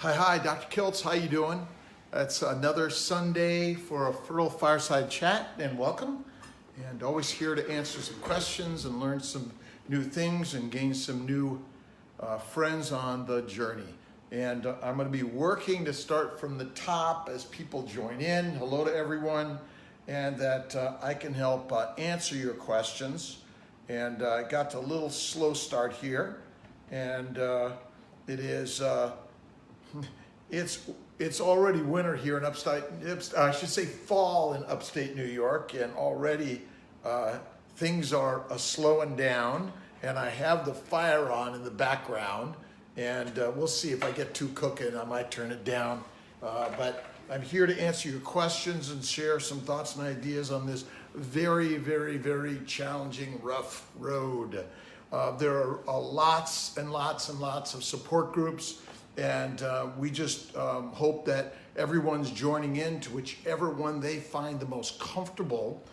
Hi, Dr. Kiltz. How you doing? It's another Sunday for a Fertile Fireside Chat, and welcome. And always here to answer some questions and learn some new things and gain some new friends on the journey. And I'm going to be working to start from the top as people join in. Hello to everyone, and that I can help answer your questions. And I got a little slow start here, and it is. It's already winter here in I should say fall in upstate New York, and already things are slowing down, and I have the fire on in the background, and we'll see if I get too cooking, I might turn it down, but I'm here to answer your questions and share some thoughts and ideas on this very, very, very challenging, rough road. There are lots and lots and lots of support groups. And we just hope that everyone's joining in to whichever one they find the most comfortable.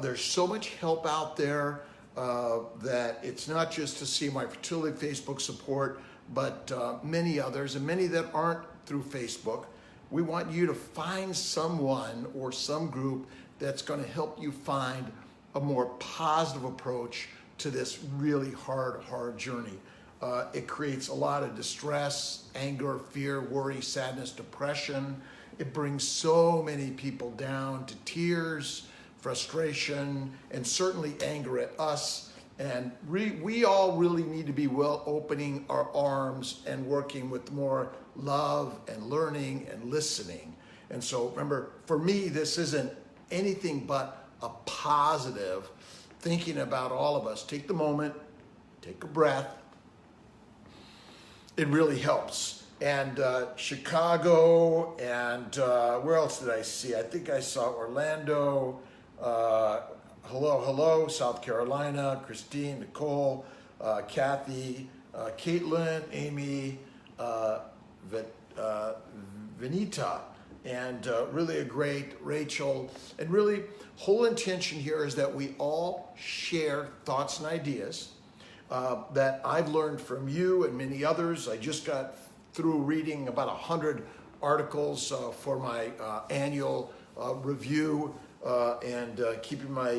There's so much help out there that it's not just to see my fertility Facebook support, but many others, and many that aren't through Facebook. We want you to find someone or some group that's going to help you find a more positive approach to this really hard journey. It creates a lot of distress, anger, fear, worry, sadness, depression. It brings so many people down to tears, frustration, and certainly anger at us. And we all really need to be opening our arms and working with more love and learning and listening. And so remember, for me, this isn't anything but a positive, thinking about all of us. Take the moment, take a breath. It really helps. And Chicago, and where else did I see? I think I saw Orlando, hello, South Carolina, Christine, Nicole, Kathy, Caitlin, Amy, Vinita, and really a great Rachel. And really, whole intention here is that we all share thoughts and ideas that I've learned from you and many others. I just got through reading about 100 articles for my annual review and keeping my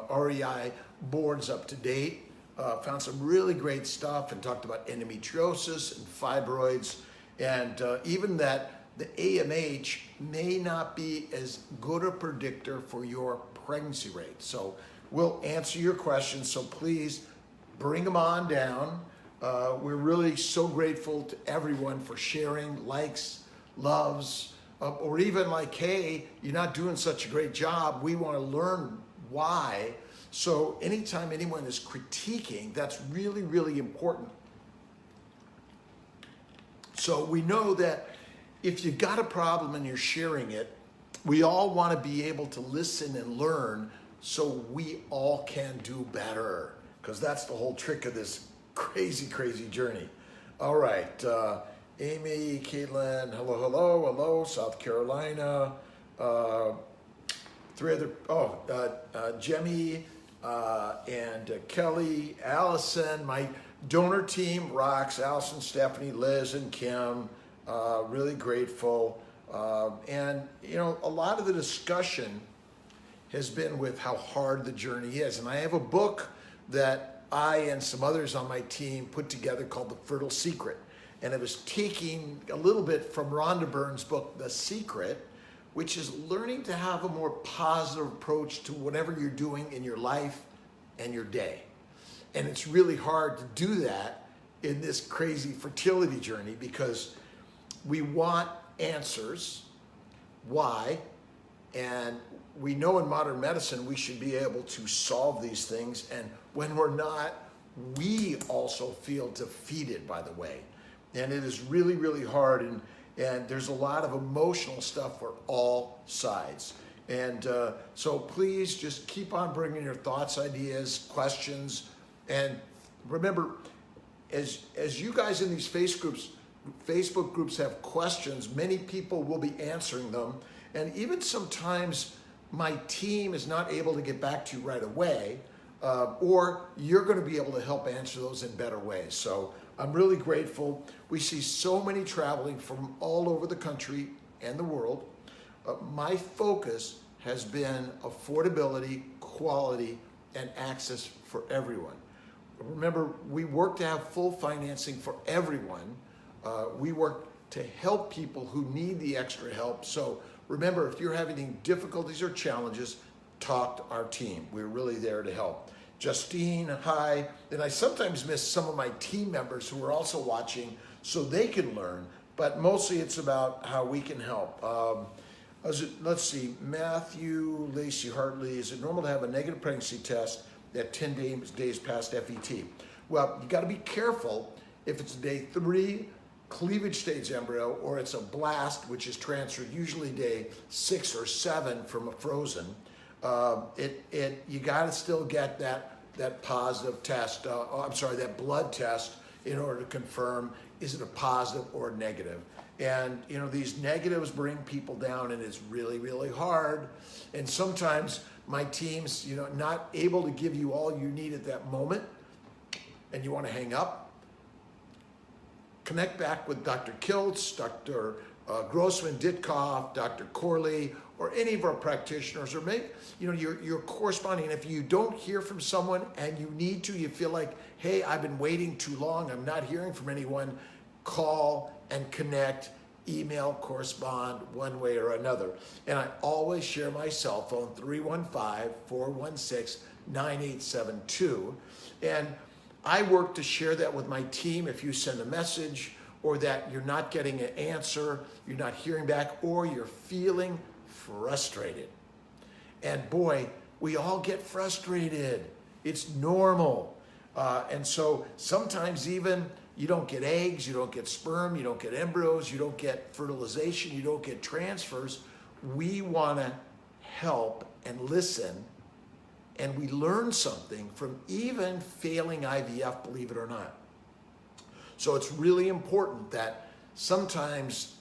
REI boards up to date. Found some really great stuff and talked about endometriosis and fibroids, and even that the AMH may not be as good a predictor for your pregnancy rate. So we'll answer your questions, so please bring them on down. We're really so grateful to everyone for sharing, likes, loves, or even like, hey, you're not doing such a great job. We want to learn why. So anytime anyone is critiquing, that's really, really important. So we know that if you've got a problem and you're sharing it, we all want to be able to listen and learn so we all can do better. Because that's the whole trick of this crazy journey. All right, Amy, Caitlin, hello, South Carolina, Jemmy, and Kelly, Allison, my donor team rocks, Allison, Stephanie, Liz, and Kim, really grateful. And you know, a lot of the discussion has been with how hard the journey is. And I have a book that I and some others on my team put together called The Fertile Secret. And it was taking a little bit from Rhonda Byrne's book, The Secret, which is learning to have a more positive approach to whatever you're doing in your life and your day. And it's really hard to do that in this crazy fertility journey because we want answers, why, and we know in modern medicine we should be able to solve these things, and when we're not, we also feel defeated, by the way. And it is really, really hard, and there's a lot of emotional stuff for all sides. And so please just keep on bringing your thoughts, ideas, questions, and remember, as you guys in these Facebook groups have questions, many people will be answering them, and even sometimes my team is not able to get back to you right away, or you're going to be able to help answer those in better ways. So I'm really grateful. We see so many traveling from all over the country and the world. My focus has been affordability, quality, and access for everyone. Remember, we work to have full financing for everyone. We work to help people who need the extra help. So remember, if you're having difficulties or challenges, talk to our team. We're really there to help. Justine, hi. And I sometimes miss some of my team members who are also watching so they can learn, but mostly it's about how we can help. Let's see, Matthew Lacey Hartley, is it normal to have a negative pregnancy test at 10 days past FET? Well, you gotta be careful if it's day 3, cleavage stage embryo, or it's a blast, which is transferred usually day 6 or 7 from a frozen. You gotta still get that positive test, that blood test in order to confirm, is it a positive or negative? And these negatives bring people down, and it's really, really hard. And sometimes my team's not able to give you all you need at that moment, and you want to hang up. Connect back with Dr. Kiltz, Dr. Grossman Ditkoff, Dr. Corley, or any of our practitioners, or maybe you're corresponding. If you don't hear from someone and you need to, you feel like, hey, I've been waiting too long, I'm not hearing from anyone, call and connect, email, correspond one way or another. And I always share my cell phone, 315-416-9872. And I work to share that with my team. If you send a message or that you're not getting an answer, you're not hearing back, or you're feeling frustrated. And boy, we all get frustrated. It's normal. And so sometimes even you don't get eggs, you don't get sperm, you don't get embryos, you don't get fertilization, you don't get transfers. We want to help and listen, and we learn something from even failing IVF, believe it or not. So it's really important that sometimes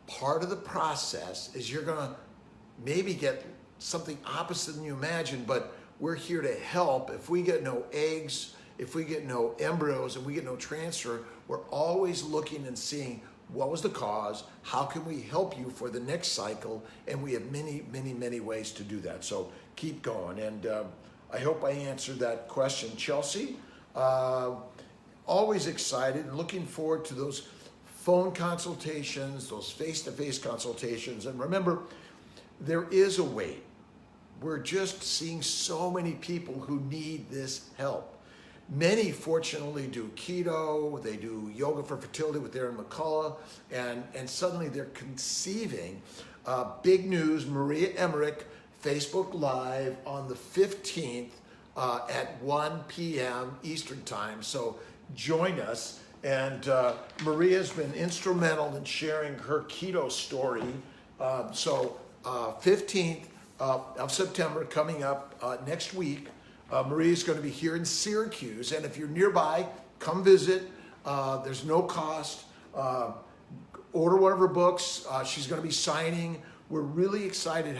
part of the process is you're going to maybe get something opposite than you imagine, but we're here to help. If we get no eggs, if we get no embryos, and we get no transfer, we're always looking and seeing what was the cause, how can we help you for the next cycle, and we have many, many, many ways to do that. So keep going, and I hope I answered that question. Chelsea, always excited and looking forward to those phone consultations, those face-to-face consultations, and remember, there is a wait. We're just seeing so many people who need this help. Many, fortunately, do keto, they do yoga for fertility with Aaron McCullough, and suddenly they're conceiving. Big news, Maria Emmerich, Facebook Live on the 15th at 1 p.m. Eastern Time. So join us. And Maria's been instrumental in sharing her keto story. 15th of September coming up next week. Maria's going to be here in Syracuse, and if you're nearby, come visit. There's no cost. Order one of her books. She's going to be signing. We're really excited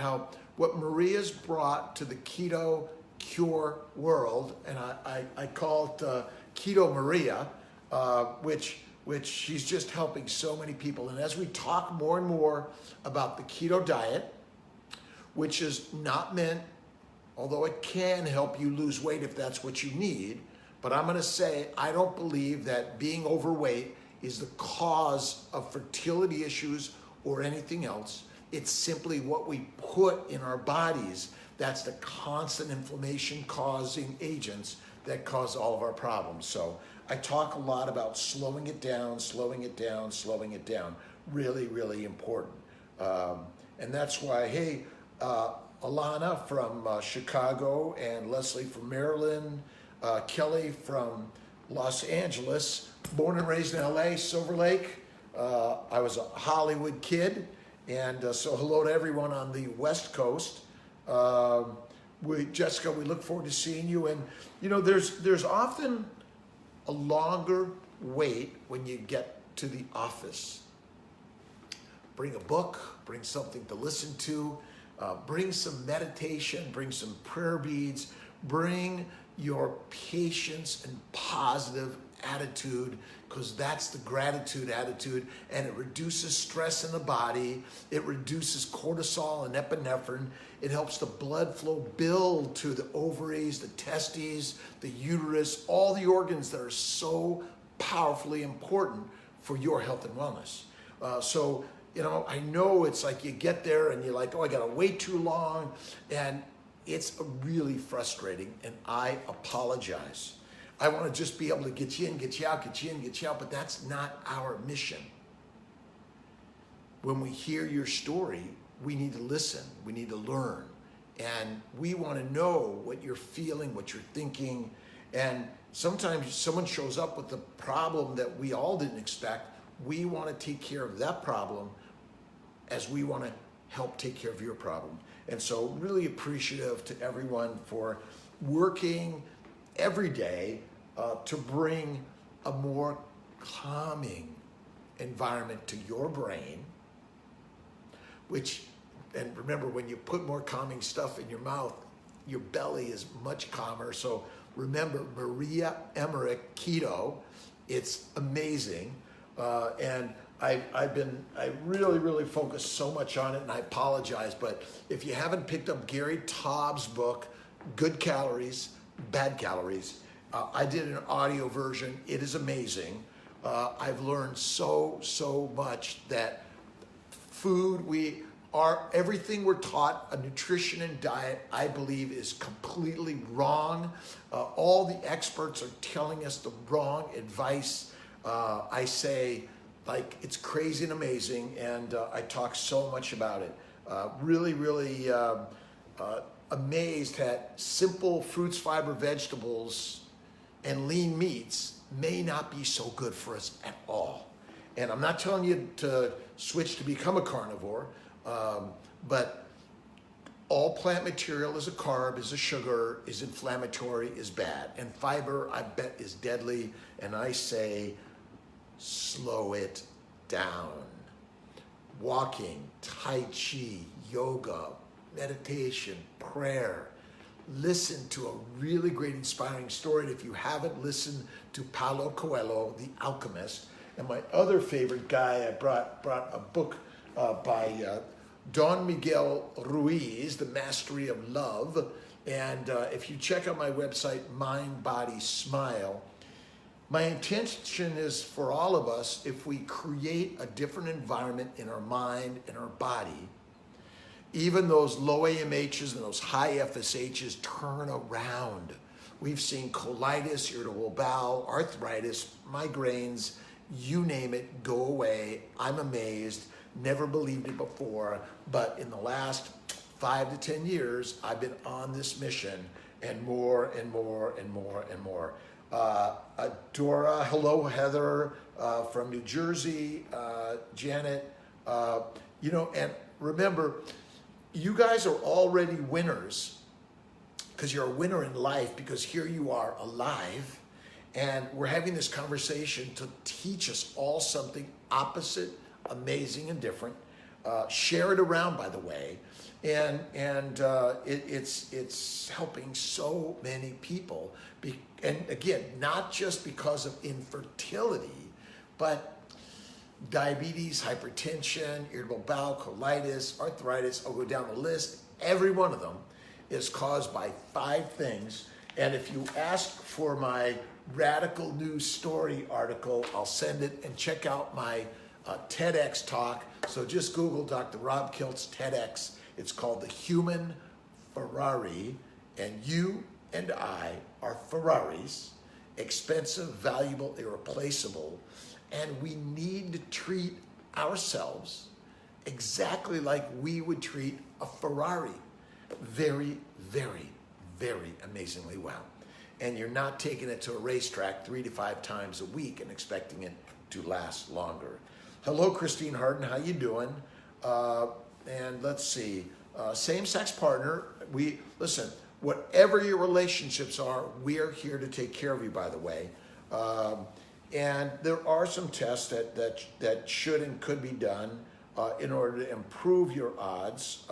what Maria's brought to the keto cure world, and I call it Keto Maria, which she's just helping so many people. And as we talk more and more about the keto diet, which is not meant, although it can help you lose weight if that's what you need, but I'm going to say I don't believe that being overweight is the cause of fertility issues or anything else. It's simply what we put in our bodies. That's the constant inflammation causing agents that cause all of our problems. So I talk a lot about slowing it down, slowing it down, slowing it down. Really, really important. And that's why, hey, Alana from Chicago, and Leslie from Maryland, Kelly from Los Angeles, born and raised in LA, Silver Lake. I was a Hollywood kid, and so hello to everyone on the West Coast. Jessica, we look forward to seeing you. And there's often a longer wait when you get to the office. Bring a book, bring something to listen to. Bring some meditation, bring some prayer beads, bring your patience and positive attitude, because that's the gratitude attitude, and it reduces stress in the body. It reduces cortisol and epinephrine. It helps the blood flow build to the ovaries, the testes, the uterus, all the organs that are so powerfully important for your health and wellness. So, you know, I know it's like you get there and you're like, oh, I gotta wait too long, and it's really frustrating, and I apologize. I want to just be able to get you in, get you out, get you in, get you out, but that's not our mission. When we hear your story, we need to listen, we need to learn, and we want to know what you're feeling, what you're thinking, and sometimes someone shows up with a problem that we all didn't expect. We want to take care of that problem as we want to help take care of your problem. And so really appreciative to everyone for working every day to bring a more calming environment to your brain, which, and remember, when you put more calming stuff in your mouth, your belly is much calmer. So remember, Maria Emmerich Keto, it's amazing. And I really focused so much on it, and I apologize, but if you haven't picked up Gary Taub's book, Good Calories, Bad Calories, I did an audio version. It is amazing. I've learned so much that food, everything we're taught, a nutrition and diet, I believe is completely wrong. All the experts are telling us the wrong advice. I say, like, it's crazy and amazing, and I talk so much about it. Really amazed that simple fruits, fiber, vegetables, and lean meats may not be so good for us at all. And I'm not telling you to switch to become a carnivore, but all plant material is a carb, is a sugar, is inflammatory, is bad. And fiber, I bet, is deadly. And I say, slow it down. Walking, Tai Chi, yoga, meditation, prayer. Listen to a really great inspiring story. And if you haven't listened to Paulo Coelho, The Alchemist, and my other favorite guy, I brought a book by Don Miguel Ruiz, The Mastery of Love. And if you check out my website, Mind, Body, Smile, my intention is for all of us, if we create a different environment in our mind and our body, even those low AMHs and those high FSHs turn around. We've seen colitis, irritable bowel, arthritis, migraines, you name it, go away. I'm amazed, never believed it before, but in the last 5 to 10 years, I've been on this mission, and more and more and more and more. Dora, hello Heather from New Jersey, Janet, and remember, you guys are already winners, because you're a winner in life, because here you are alive, and we're having this conversation to teach us all something opposite, amazing, and different. Share it around, by the way, and it's helping so many people. And again, not just because of infertility, but diabetes, hypertension, irritable bowel, colitis, arthritis, I'll go down the list. Every one of them is caused by 5 things. And if you ask for my Radical News Story article, I'll send it, and check out my TEDx talk. So just Google Dr. Rob Kiltz TEDx. It's called The Human Ferrari, and you and I are Ferraris, expensive, valuable, irreplaceable, and we need to treat ourselves exactly like we would treat a Ferrari. Very, very, very amazingly well. And you're not taking it to a racetrack 3 to 5 times a week and expecting it to last longer. Hello, Christine Harden, how you doing? And let's see, same-sex partner, listen, whatever your relationships are, we are here to take care of you, by the way. And there are some tests that should and could be done in order to improve your odds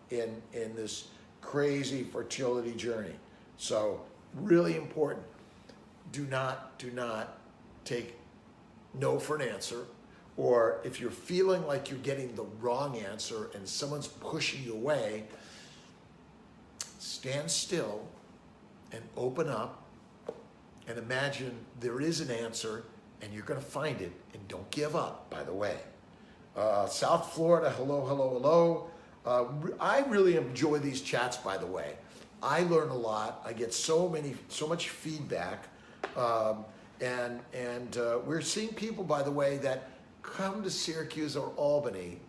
in this crazy fertility journey. So really important. do not take no for an answer. Or if you're feeling like you're getting the wrong answer and someone's pushing you away, stand still and open up and imagine there is an answer and you're going to find it, and don't give up, by the way. South Florida, hello, hello, hello. I really enjoy these chats, by the way. I learn a lot. I get so much feedback. And we're seeing people, by the way, that come to Syracuse or Albany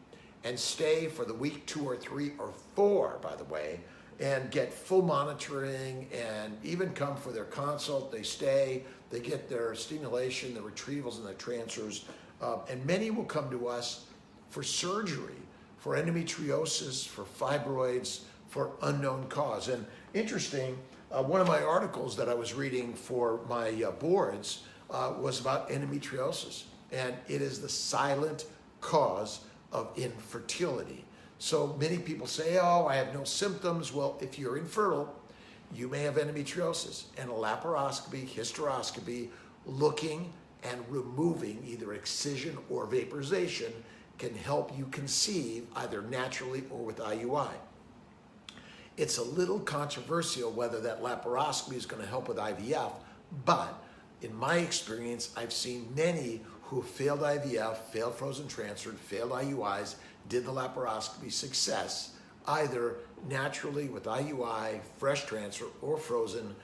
and stay for the week 2 or 3 or 4, by the way, and get full monitoring and even come for their consult. They stay, they get their stimulation, the retrievals and the transfers. And many will come to us for surgery, for endometriosis, for fibroids, for unknown cause. And interesting, one of my articles that I was reading for my boards was about endometriosis. And it is the silent cause of infertility. So many people say, oh, I have no symptoms. Well, if you're infertile, you may have endometriosis. And a laparoscopy, hysteroscopy, looking and removing either excision or vaporization can help you conceive either naturally or with IUI. It's a little controversial whether that laparoscopy is going to help with IVF, but in my experience, I've seen many who failed IVF, failed frozen transfer, failed IUIs, did the laparoscopy success, either naturally with IUI, fresh transfer, or frozen,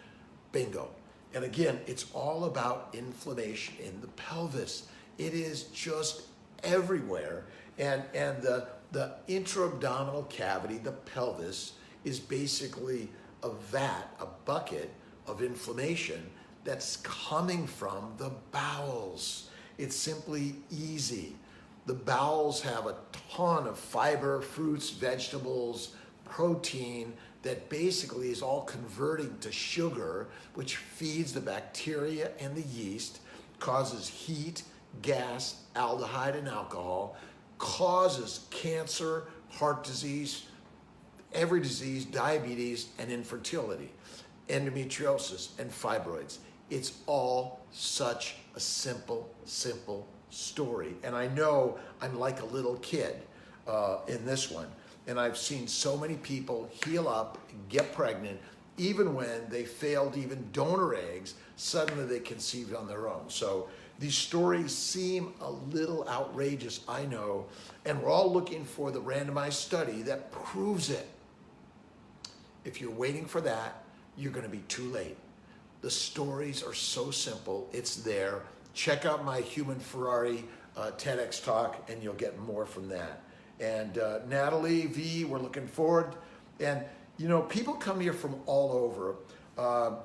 bingo. And again, it's all about inflammation in the pelvis. It is just everywhere. And the intra-abdominal cavity, the pelvis, is basically a vat, a bucket of inflammation that's coming from the bowels. It's simply easy. The bowels have a ton of fiber, fruits, vegetables, protein that basically is all converting to sugar, which feeds the bacteria and the yeast, causes heat, gas, aldehyde, and alcohol, causes cancer, heart disease, every disease, diabetes, and infertility, endometriosis, and fibroids. It's all such a simple story. And I know I'm like a little kid in this one. And I've seen so many people heal up, get pregnant, even when they failed even donor eggs, suddenly they conceived on their own. So these stories seem a little outrageous, I know, and we're all looking for the randomized study that proves it. If you're waiting for that, you're going to be too late. The stories are so simple. It's there. Check out my Human Ferrari TEDx talk, and you'll get more from that. And Natalie V, we're looking forward. And you know, people come here from all over,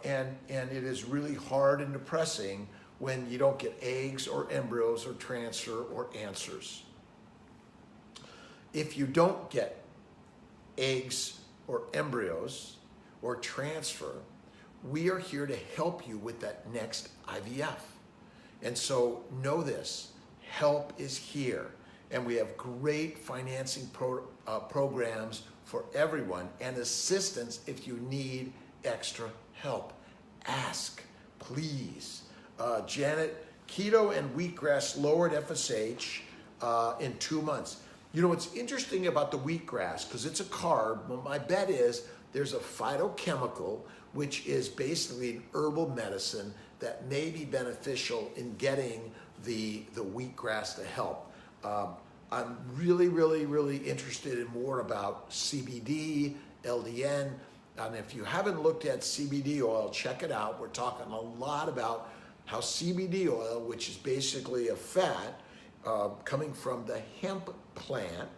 and it is really hard and depressing when you don't get eggs or embryos or transfer or answers. If you don't get eggs or embryos or transfer, we are here to help you with that next IVF. And so know this, help is here. And we have great financing programs for everyone and assistance if you need extra help. Ask, please. Janet, keto and wheatgrass lowered FSH in 2 months. You know what's interesting about the wheatgrass, because it's a carb, well, my bet is there's a phytochemical, which is basically an herbal medicine that may be beneficial in getting the wheatgrass to help. I'm really interested in more about CBD, LDN, and if you haven't looked at CBD oil, check it out. We're talking a lot about how CBD oil, which is basically a fat coming from the hemp plant,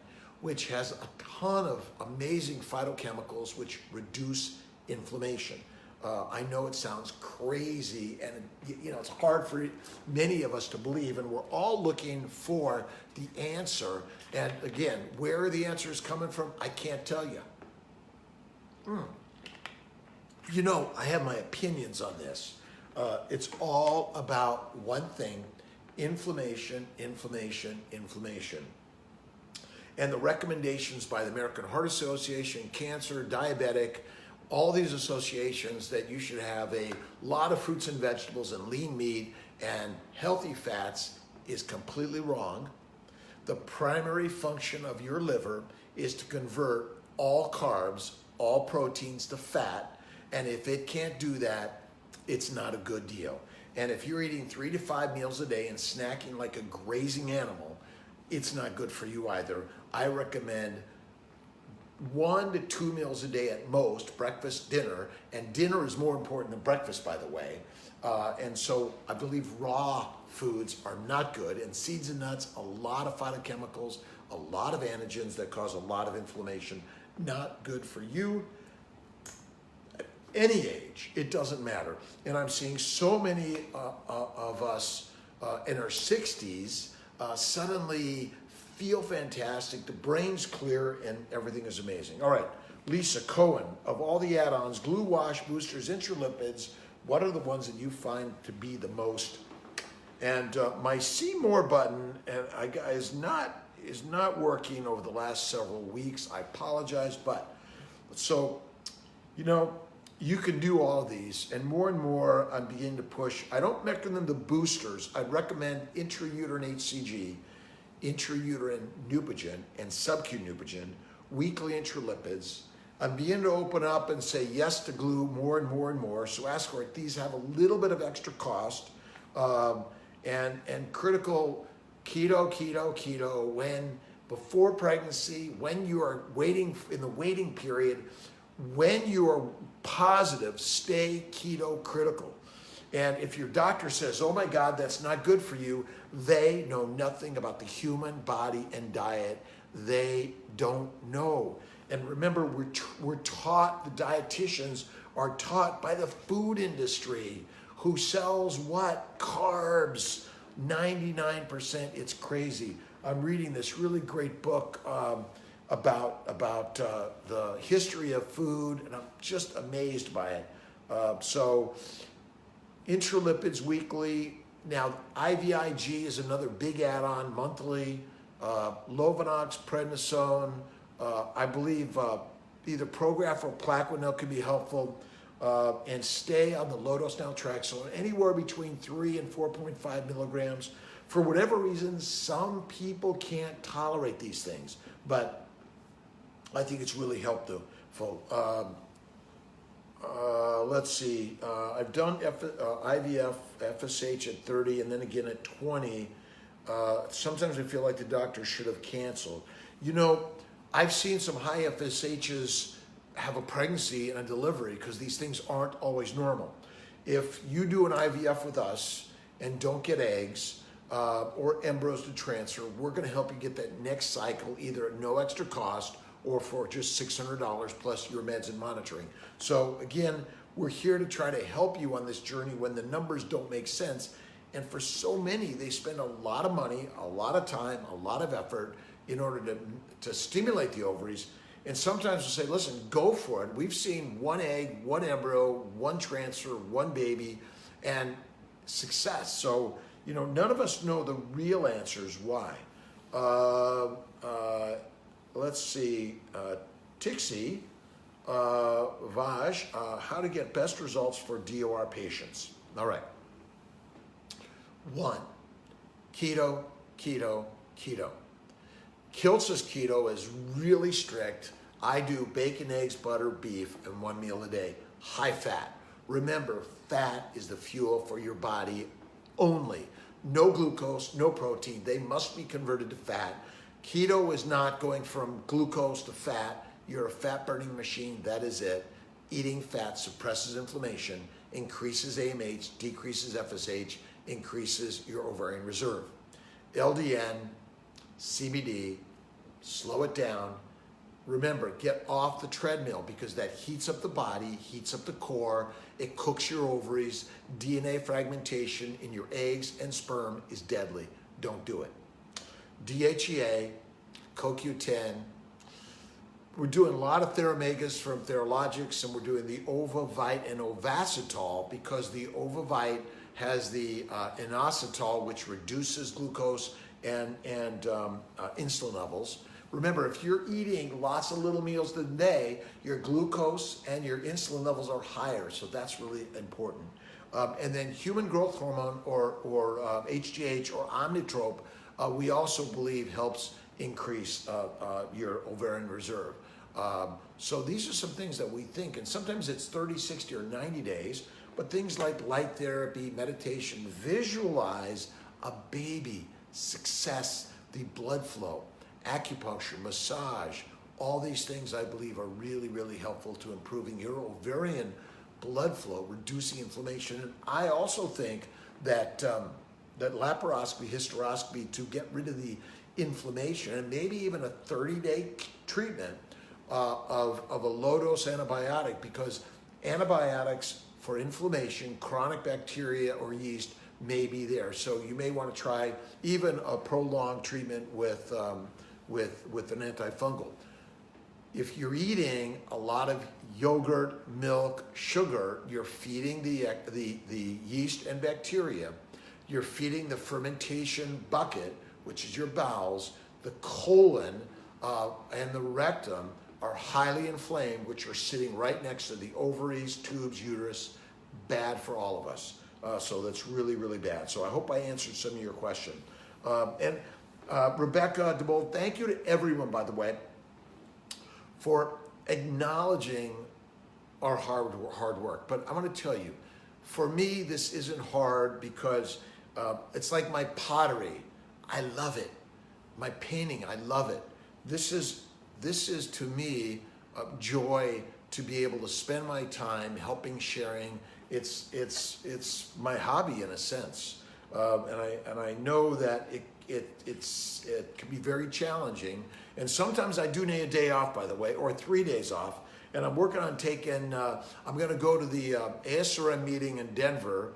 which has a ton of amazing phytochemicals which reduce inflammation. I know it sounds crazy, and you know it's hard for many of us to believe, and we're all looking for the answer. And again, where are the answers coming from? I can't tell you. You know, I have my opinions on this. It's all about one thing: inflammation, inflammation, inflammation. And the recommendations by the American Heart Association, cancer, diabetic, all these associations that you should have a lot of fruits and vegetables and lean meat and healthy fats is completely wrong. The primary function of your liver is to convert all carbs, all proteins to fat, and if it can't do that, it's not a good deal. And if you're eating 3 to 5 meals a day and snacking like a grazing animal, it's not good for you either. I recommend 1 to 2 meals a day at most, breakfast, dinner, and dinner is more important than breakfast, by the way. And so I believe raw foods are not good, and seeds and nuts, a lot of phytochemicals, a lot of antigens that cause a lot of inflammation, not good for you. At any age, it doesn't matter. And I'm seeing so many of us in our 60s suddenly feel fantastic, the brain's clear, and everything is amazing. All right, Lisa Cohen, of all the add-ons, glue wash, boosters, intralipids, what are the ones that you find to be the most? And my See More button is not working over the last several weeks. I apologize, but so, you can do all of these, and more I'm beginning to push. I don't recommend the boosters. I'd recommend intrauterine HCG, intrauterine Neupogen, and subcu Neupogen, weekly intralipids. I'm beginning to open up and say yes to glue more and more. So Ascort, these have a little bit of extra cost, and critical keto when before pregnancy, when you are waiting in the waiting period, when you are positive, stay keto critical. And if your doctor says, oh my God, that's not good for you, they know nothing about the human body and diet. They don't know. And remember, we're taught, the dietitians are taught by the food industry, who sells what? Carbs, 99%, it's crazy. I'm reading this really great book about the history of food, and I'm just amazed by it. So intralipids weekly. Now, IVIG is another big add-on monthly. Lovenox, prednisone, I believe either Prograf or Plaquenil can be helpful. And stay on the low-dose naltrexone, anywhere between 3 and 4.5 milligrams. For whatever reason, some people can't tolerate these things, but I think it's really helpful. Let's see, I've done IVF, FSH at 30, and then again at 20. Sometimes I feel like the doctor should have canceled. I've seen some high FSHs have a pregnancy and a delivery because these things aren't always normal. If you do an IVF with us and don't get eggs or embryos to transfer, we're going to help you get that next cycle either at no extra cost or for just $600 plus your meds and monitoring. So again, we're here to try to help you on this journey when the numbers don't make sense. And for so many, they spend a lot of money, a lot of time, a lot of effort in order to stimulate the ovaries. And sometimes we'll say, listen, go for it. We've seen 1 egg, 1 embryo, 1 transfer, 1 baby, and success. So, none of us know the real answers why. Let's see, Tixie, Vaj, how to get best results for DOR patients. All right. 1, keto, keto, keto. Kiltz's keto is really strict. I do bacon, eggs, butter, beef, and 1 meal a day. High fat. Remember, fat is the fuel for your body only. No glucose, no protein. They must be converted to fat. Keto is not going from glucose to fat. You're a fat burning machine. That is it. Eating fat suppresses inflammation, increases AMH, decreases FSH, increases your ovarian reserve. LDN, CBD, slow it down. Remember, get off the treadmill because that heats up the body, heats up the core, it cooks your ovaries. DNA fragmentation in your eggs and sperm is deadly. Don't do it. DHEA, CoQ10. We're doing a lot of Theramegas from Theralogics, and we're doing the Ovavite and Ovacitol because the Ovavite has the inositol, which reduces glucose and insulin levels. Remember, if you're eating lots of little meals a day, your glucose and your insulin levels are higher, so that's really important. And then human growth hormone, or HGH, or omnitrope, we also believe helps increase your ovarian reserve. So these are some things that we think, and sometimes it's 30, 60, or 90 days, but things like light therapy, meditation, visualize a baby, success, the blood flow, acupuncture, massage, all these things I believe are really, really helpful to improving your ovarian blood flow, reducing inflammation. And I also think that that laparoscopy, hysteroscopy, to get rid of the inflammation, and maybe even a 30-day treatment of a low-dose antibiotic, because antibiotics for inflammation, chronic bacteria or yeast may be there. So you may want to try even a prolonged treatment with an antifungal. If you're eating a lot of yogurt, milk, sugar, you're feeding the yeast and bacteria. You're feeding the fermentation bucket, which is your bowels. The colon and the rectum are highly inflamed, which are sitting right next to the ovaries, tubes, uterus. Bad for all of us. So that's really, really bad. So I hope I answered some of your question. Rebecca DeBold, thank you to everyone, by the way, for acknowledging our hard work. But I want to tell you, for me, this isn't hard because it's like my pottery. I love it. My painting, I love it. This is to me a joy to be able to spend my time helping, sharing. It's my hobby in a sense, and I know that it can be very challenging. And sometimes I do need a day off, by the way, or 3 days off. And I'm working on taking. I'm going to go to the ASRM meeting in Denver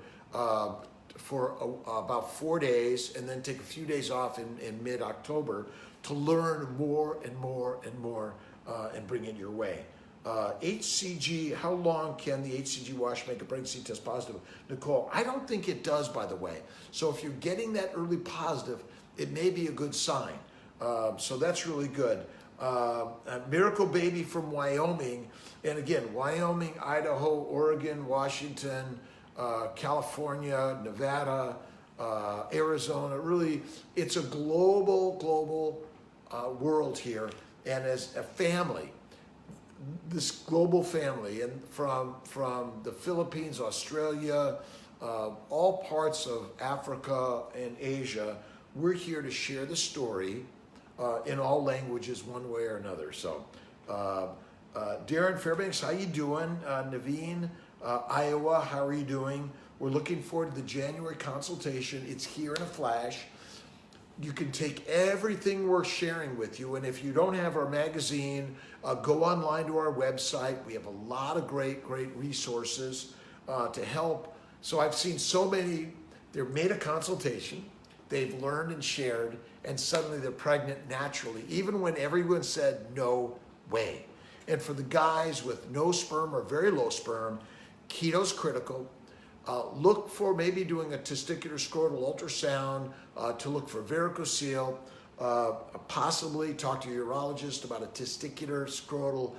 for about 4 days, and then take a few days off in mid-October to learn more and more and more, and bring it your way. HCG, how long can the HCG wash make a pregnancy test positive? Nicole, I don't think it does, by the way. So if you're getting that early positive, it may be a good sign. So that's really good. A Miracle Baby from Wyoming, and again, Wyoming, Idaho, Oregon, Washington, California, Nevada, Arizona. Really, it's a global world here, and as a family, this global family, and from the Philippines, Australia, all parts of Africa and Asia, we're here to share the story in all languages, one way or another. So, Darren Fairbanks, how you doing? Naveen, Iowa, how are you doing? We're looking forward to the January consultation. It's here in a flash. You can take everything we're sharing with you, and if you don't have our magazine, go online to our website. We have a lot of great resources to help. So I've seen so many, they've made a consultation, they've learned and shared, and suddenly they're pregnant naturally, even when everyone said no way. And for the guys with no sperm or very low sperm, keto's critical. Look for maybe doing a testicular scrotal ultrasound to look for varicocele. Possibly talk to your urologist about a testicular scrotal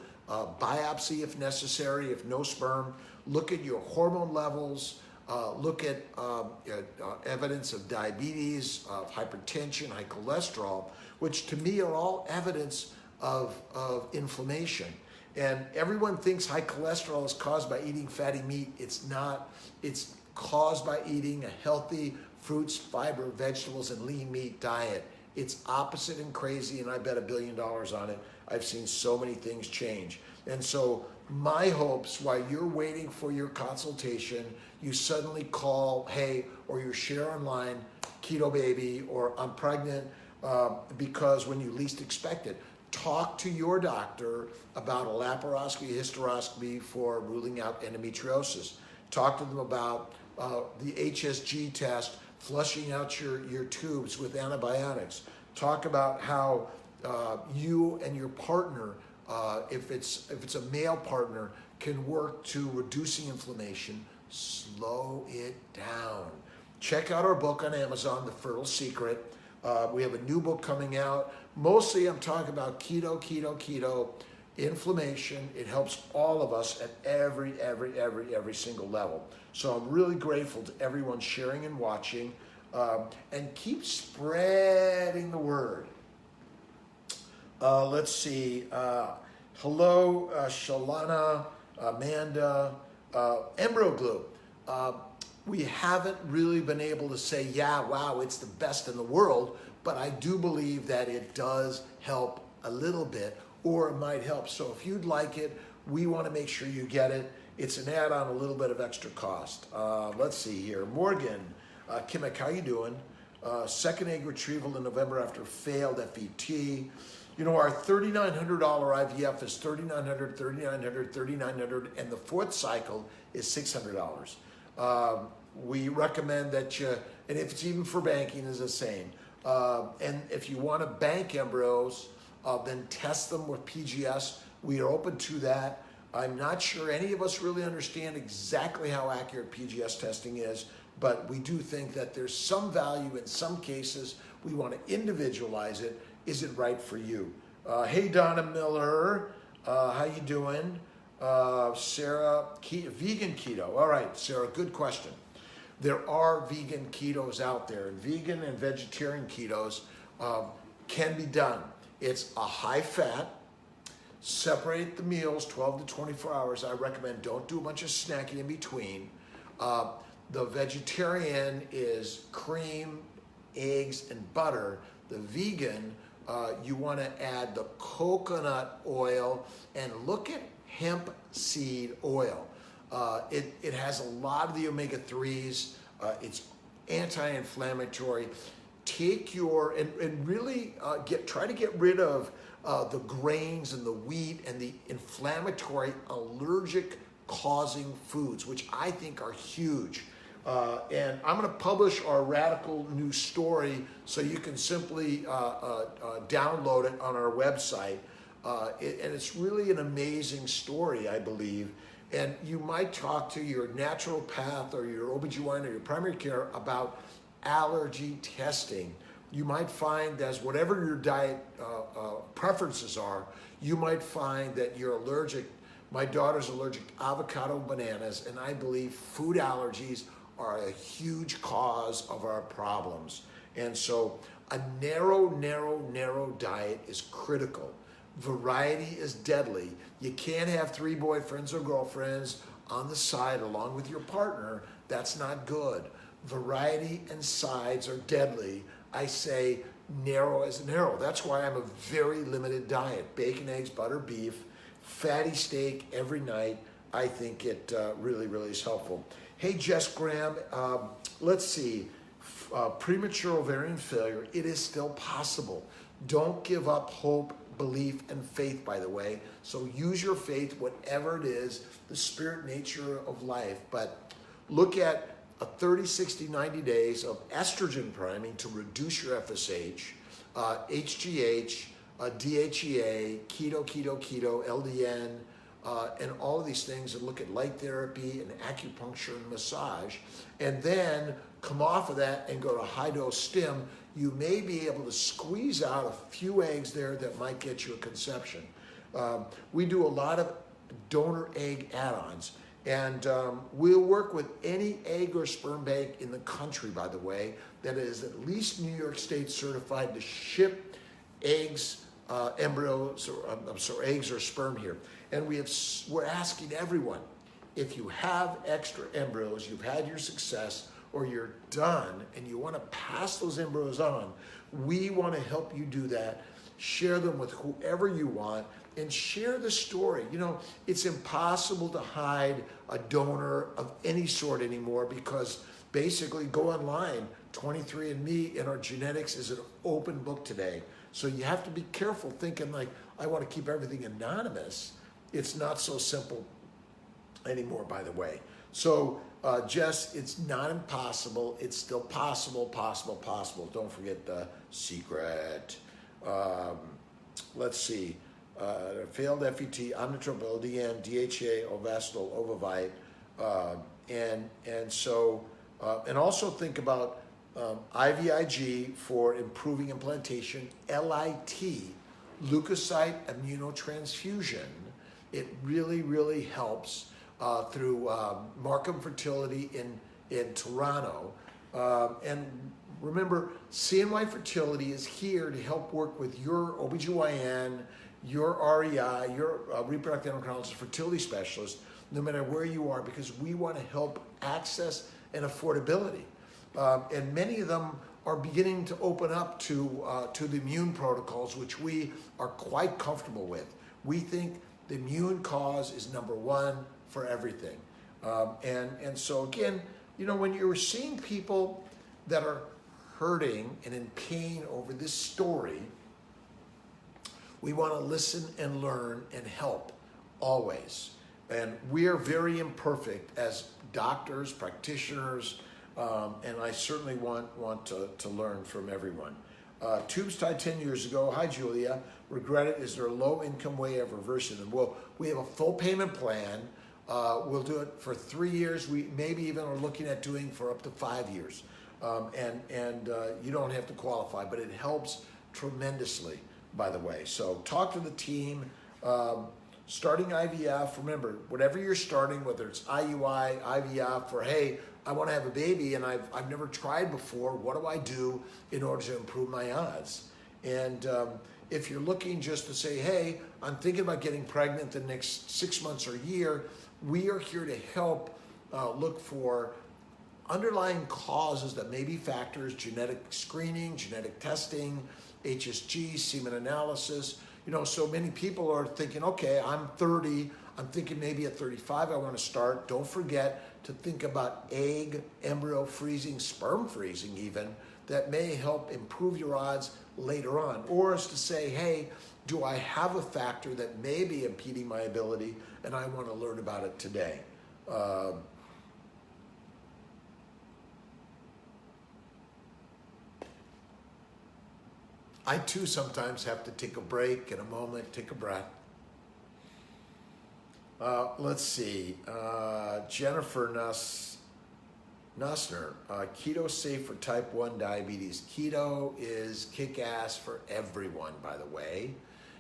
biopsy if necessary, if no sperm. Look at your hormone levels. Look at evidence of diabetes, of hypertension, high cholesterol, which to me are all evidence of inflammation. And everyone thinks high cholesterol is caused by eating fatty meat. It's not. It's caused by eating a healthy fruits, fiber, vegetables, and lean meat diet. It's opposite and crazy, and I bet $1 billion on it. I've seen so many things change. And so my hopes, while you're waiting for your consultation, you suddenly call, hey, or you share online, Keto Baby, or I'm pregnant, because when you least expect it, talk to your doctor about a laparoscopy, hysteroscopy for ruling out endometriosis. Talk to them about the HSG test, flushing out your tubes with antibiotics. Talk about how you and your partner, if it's a male partner, can work to reducing inflammation, slow it down. Check out our book on Amazon, The Fertile Secret. We have a new book coming out. Mostly I'm talking about keto, inflammation. It helps all of us at every single level. So I'm really grateful to everyone sharing and watching, and keep spreading the word. Let's see. Hello, Shalana, Amanda, Embryo Glue. We haven't really been able to say, yeah, wow, it's the best in the world, but I do believe that it does help a little bit, or it might help. So if you'd like it, we want to make sure you get it. It's an add-on, a little bit of extra cost. Let's see here. Morgan, Kimmick, how you doing? Second egg retrieval in November after failed FET. You know, our $3,900 IVF is $3,900, $3,900, $3,900, and the fourth cycle is $600. We recommend that you, and if it's even for banking, is the same. And if you want to bank embryos, then test them with PGS. We are open to that. I'm not sure any of us really understand exactly how accurate PGS testing is, but we do think that there's some value in some cases. We want to individualize it. Is it right for you? Hey, Donna Miller, how you doing? Sarah, vegan keto. All right, Sarah, good question. There are vegan ketos out there, and vegan and vegetarian ketos can be done. It's a high fat, separate the meals 12 to 24 hours. I recommend don't do a bunch of snacking in between. The vegetarian is cream, eggs, and butter. The vegan, you want to add the coconut oil, and look at hemp seed oil. It has a lot of the omega-3s. It's anti-inflammatory. Take your, and really try to get rid of the grains and the wheat and the inflammatory allergic causing foods, which I think are huge. And I'm going to publish our radical new story so you can simply download it on our website. And it's really an amazing story, I believe. And you might talk to your naturopath or your OBGYN or your primary care about allergy testing. You might find that whatever your diet preferences are, you might find that you're allergic. My daughter's allergic to avocado, bananas, and I believe food allergies are a huge cause of our problems. And so a narrow diet is critical. Variety is deadly. You can't have 3 boyfriends or girlfriends on the side along with your partner. That's not good. Variety and sides are deadly. I say narrow as narrow. That's why I'm a very limited diet. Bacon, eggs, butter, beef, fatty steak every night. I think it really is helpful. Hey, Jess Graham, let's see. Premature ovarian failure, it is still possible. Don't give up hope, belief, and faith, by the way. So use your faith, whatever it is, the spirit nature of life. But look at a 30, 60, 90 days of estrogen priming to reduce your FSH, HGH, DHEA, keto, LDN, and all of these things, and look at light therapy and acupuncture and massage, and then come off of that and go to high dose stim. You may be able to squeeze out a few eggs there that might get you a conception. We do a lot of donor egg add-ons, and we'll work with any egg or sperm bank in the country, by the way, that is at least New York State certified to ship eggs, embryos, or eggs or sperm here. And we're asking everyone, if you have extra embryos, you've had your success, or you're done and you want to pass those embryos on, we want to help you do that. Share them with whoever you want and share the story. You know, it's impossible to hide a donor of any sort anymore, because basically go online, 23andMe and our genetics is an open book today. So you have to be careful thinking like, I want to keep everything anonymous. It's not so simple anymore, by the way. So Jess, it's not impossible. It's still possible. Don't forget the secret. Let's see. Failed FET, omnitrope, LDN, DHA, Ovasitol, Ovavite. And so, and also think about IVIG for improving implantation, LIT, leukocyte immunotransfusion. It really, really helps through Markham Fertility in Toronto. And remember, CNY Fertility is here to help work with your OBGYN, your REI, your reproductive endocrinologist, fertility specialist, no matter where you are, because we want to help access and affordability. And many of them are beginning to open up to the immune protocols, which we are quite comfortable with. We think the immune cause is number one for everything. And so again, when you're seeing people that are hurting and in pain over this story, we want to listen and learn and help always. And we are very imperfect as doctors, practitioners, and I certainly want to learn from everyone. Tubes tied 10 years ago. Hi, Julia. Regret it. Is there a low-income way of reversing them? Well, we have a full payment plan. We'll do it for 3 years. We maybe even are looking at doing for up to 5 years. And you don't have to qualify, but it helps tremendously, by the way. So talk to the team. Starting IVF, remember, whatever you're starting, whether it's IUI, IVF, or hey, I want to have a baby and I've never tried before, what do I do in order to improve my odds? And if you're looking just to say, hey, I'm thinking about getting pregnant the next 6 months or a year, we are here to help look for underlying causes that may be factors, genetic screening, genetic testing, HSG, semen analysis. So many people are thinking, okay, I'm 30, I'm thinking maybe at 35 I want to start. Don't forget to think about egg, embryo freezing, sperm freezing even, that may help improve your odds later on. Or is to say, hey, do I have a factor that may be impeding my ability and I want to learn about it today? I too sometimes have to take a break and a moment, take a breath. Let's see, Jennifer Nussner, keto safe for type 1 diabetes. Keto is kick-ass for everyone, by the way.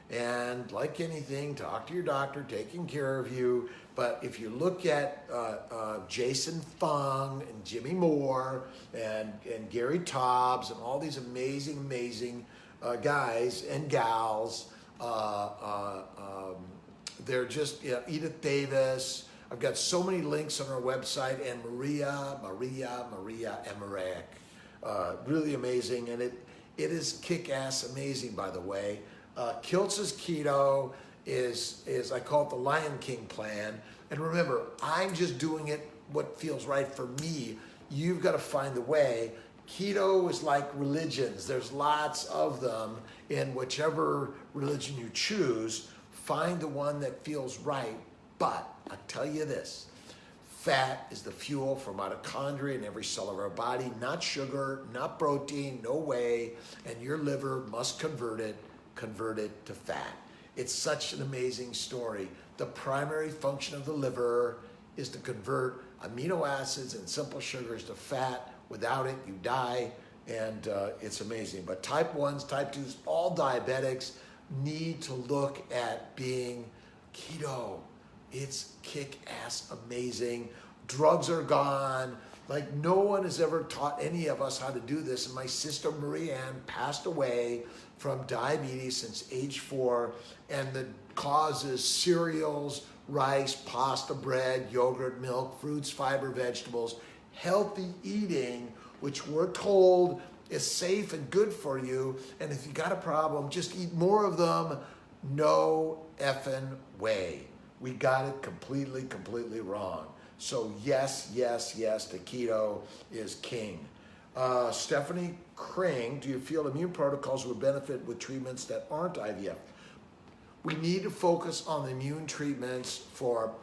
And like anything, talk to your doctor, taking care of you. But if you look at Jason Fung and Jimmy Moore and Gary Tobbs and all these amazing guys and gals, they're just, Edith Davis. I've got so many links on our website, and Maria Emmerich, really amazing, and it is kick-ass amazing, by the way. Kiltz's keto is I call it the Lion King plan, and remember, I'm just doing it what feels right for me. You've got to find the way. Keto is like religions. There's lots of them in whichever religion you choose. Find the one that feels right. But I'll tell you this, fat is the fuel for mitochondria in every cell of our body, not sugar, not protein, no way. And your liver must convert it to fat. It's such an amazing story. The primary function of the liver is to convert amino acids and simple sugars to fat. Without it, you die, and it's amazing. But type 1s, type 2s, all diabetics need to look at being keto. It's kick-ass amazing. Drugs are gone. Like, no one has ever taught any of us how to do this. And my sister Marie Ann passed away from diabetes since age 4, and the cause is cereals, rice, pasta, bread, yogurt, milk, fruits, fiber, vegetables, healthy eating, which we're told is safe and good for you. And if you got a problem, just eat more of them. No effing way. We got it completely wrong. So yes, the keto is king. Stephanie Kring, do you feel immune protocols would benefit with treatments that aren't IVF? We need to focus on the immune treatments for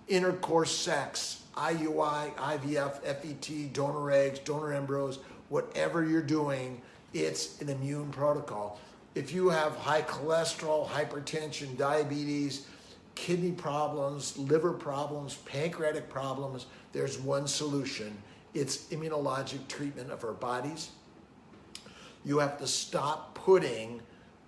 intercourse sex, IUI, IVF, FET, donor eggs, donor embryos, whatever you're doing, it's an immune protocol. If you have high cholesterol, hypertension, diabetes, kidney problems, liver problems, pancreatic problems, there's one solution. It's immunologic treatment of our bodies. You have to stop putting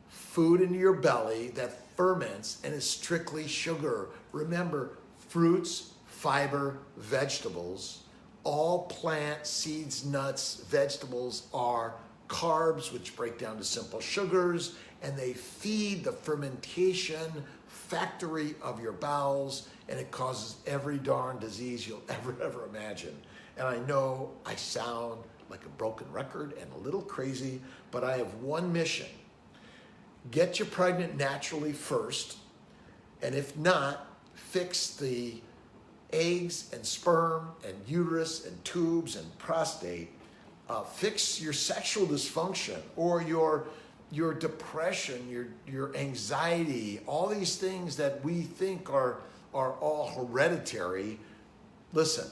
food into your belly that ferments and is strictly sugar. Remember, fruits, fiber, vegetables, all plant, seeds, nuts, vegetables are carbs, which break down to simple sugars, and they feed the fermentation factory of your bowels, and it causes every darn disease you'll ever imagine. And I know I sound like a broken record and a little crazy, but I have one mission. Get you pregnant naturally first, and if not, fix the eggs and sperm and uterus and tubes and prostate. Fix your sexual dysfunction or your depression, your anxiety, all these things that we think are all hereditary. Listen,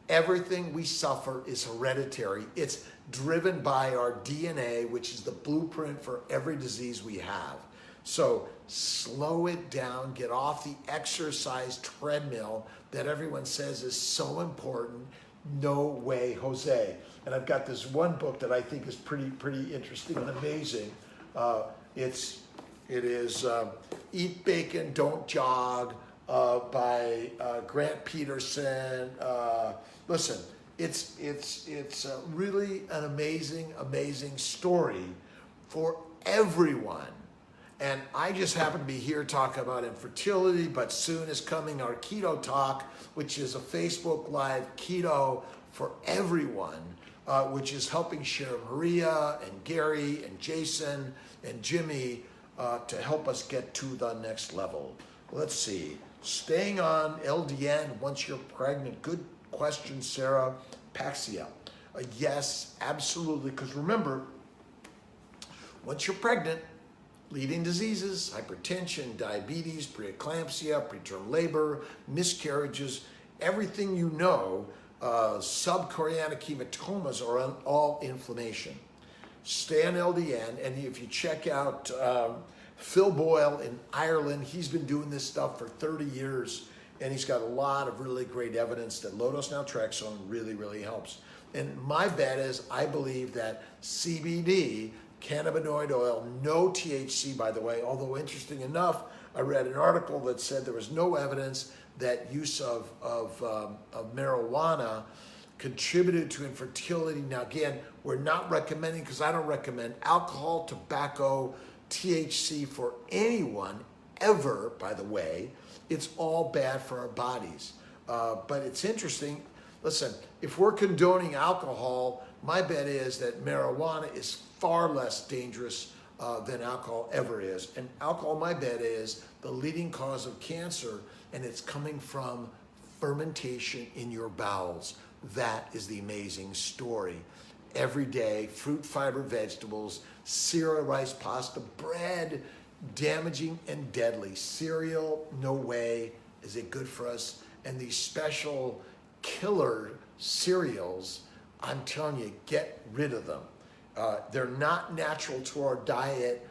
everything we suffer is hereditary. It's driven by our DNA, which is the blueprint for every disease we have. So slow it down, get off the exercise treadmill that everyone says is so important. No way, Jose. And I've got this one book that I think is pretty interesting and amazing. It is Eat Bacon, Don't Jog by Grant Peterson. Listen, it's really an amazing story for everyone. And I just happen to be here talking about infertility, but soon is coming our Keto Talk, which is a Facebook Live keto for everyone, which is helping share Maria and Gary and Jason and Jimmy to help us get to the next level. Let's see. Staying on LDN once you're pregnant. Good question, Sarah Paxia. Yes, absolutely. Because remember, once you're pregnant, leading diseases, hypertension, diabetes, preeclampsia, preterm labor, miscarriages, everything you know, subchorionic hematomas are all inflammation. Stay on LDN, and if you check out Phil Boyle in Ireland, he's been doing this stuff for 30 years, and he's got a lot of really great evidence that low-dose naltrexone really helps. And my bet is, I believe that CBD, cannabinoid oil, no THC, by the way, although interesting enough, I read an article that said there was no evidence that use of marijuana contributed to infertility. Now again, we're not recommending, because I don't recommend alcohol, tobacco, THC for anyone ever, by the way. It's all bad for our bodies. But it's interesting, listen, if we're condoning alcohol, my bet is that marijuana is far less dangerous than alcohol ever is. And alcohol, my bet is the leading cause of cancer, and it's coming from fermentation in your bowels. That is the amazing story. Every day, fruit, fiber, vegetables, cereal, rice, pasta, bread, damaging and deadly. Cereal, no way is it good for us. And these special killer cereals, I'm telling you, get rid of them. They're not natural to our diet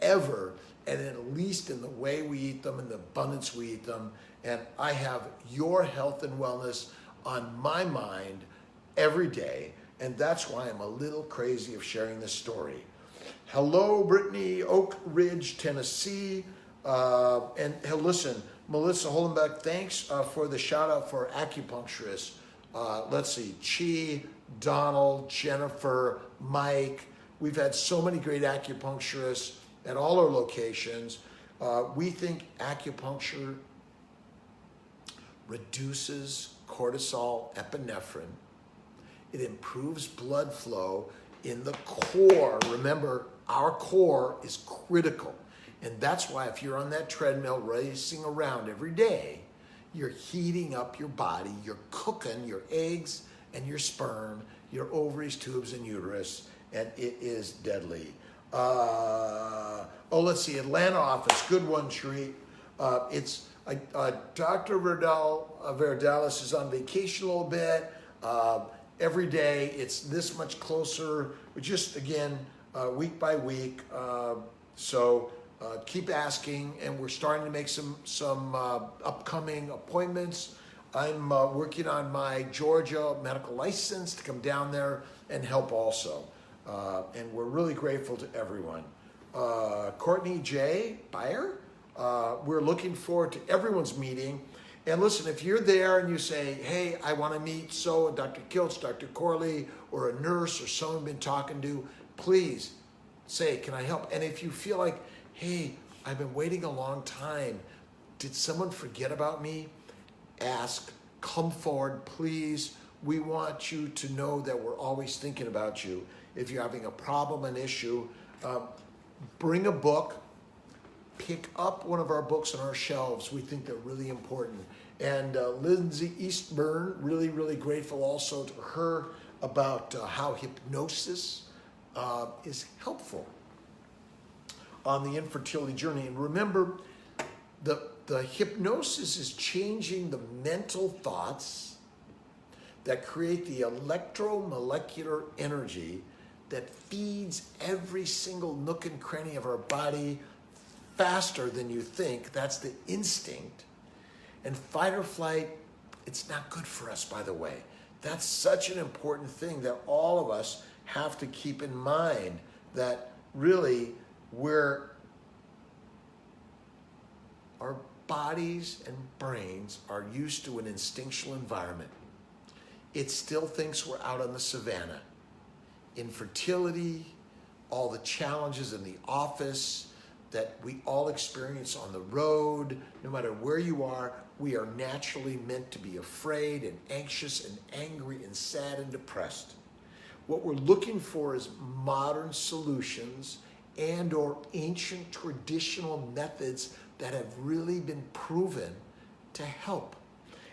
ever, and at least in the way we eat them, in the abundance we eat them. And I have your health and wellness on my mind every day, and that's why I'm a little crazy of sharing this story. Hello, Brittany, Oak Ridge, Tennessee. And hey, listen, Melissa Hollenbeck, thanks for the shout out for acupuncturists. Let's see, Chi, Donald, Jennifer, Mike. We've had so many great acupuncturists at all our locations. We think acupuncture reduces cortisol, epinephrine. It improves blood flow in the core. Remember, our core is critical. And that's why if you're on that treadmill racing around every day, you're heating up your body, you're cooking your eggs and your sperm, your ovaries, tubes, and uterus, and it is deadly. Let's see, Atlanta office, good one, Sheree. Dr. Verdalis is on vacation a little bit. Every day, it's this much closer. We're just, again, week by week. So keep asking, and we're starting to make some upcoming appointments. I'm working on my Georgia medical license to come down there and help also. And we're really grateful to everyone. Courtney J. Beyer, we're looking forward to everyone's meeting. And listen, if you're there and you say, hey, I want to meet Dr. Kiltz, Dr. Corley, or a nurse or someone I've been talking to, please say, can I help? And if you feel like, hey, I've been waiting a long time, did someone forget about me? Ask, come forward, please. We want you to know that we're always thinking about you. If you're having a problem, an issue, bring a book, pick up one of our books on our shelves. We think they're really important. And Lindsay Eastburn, really, really grateful also to her about how hypnosis is helpful on the infertility journey. And remember, the hypnosis is changing the mental thoughts that create the electromolecular energy that feeds every single nook and cranny of our body faster than you think. That's the instinct. And fight or flight, it's not good for us, by the way. That's such an important thing that all of us have to keep in mind, that really our bodies and brains are used to an instinctual environment. It still thinks we're out on the savannah. Infertility, all the challenges in the office that we all experience on the road, no matter where you are, we are naturally meant to be afraid and anxious and angry and sad and depressed. What we're looking for is modern solutions and or ancient traditional methods that have really been proven to help.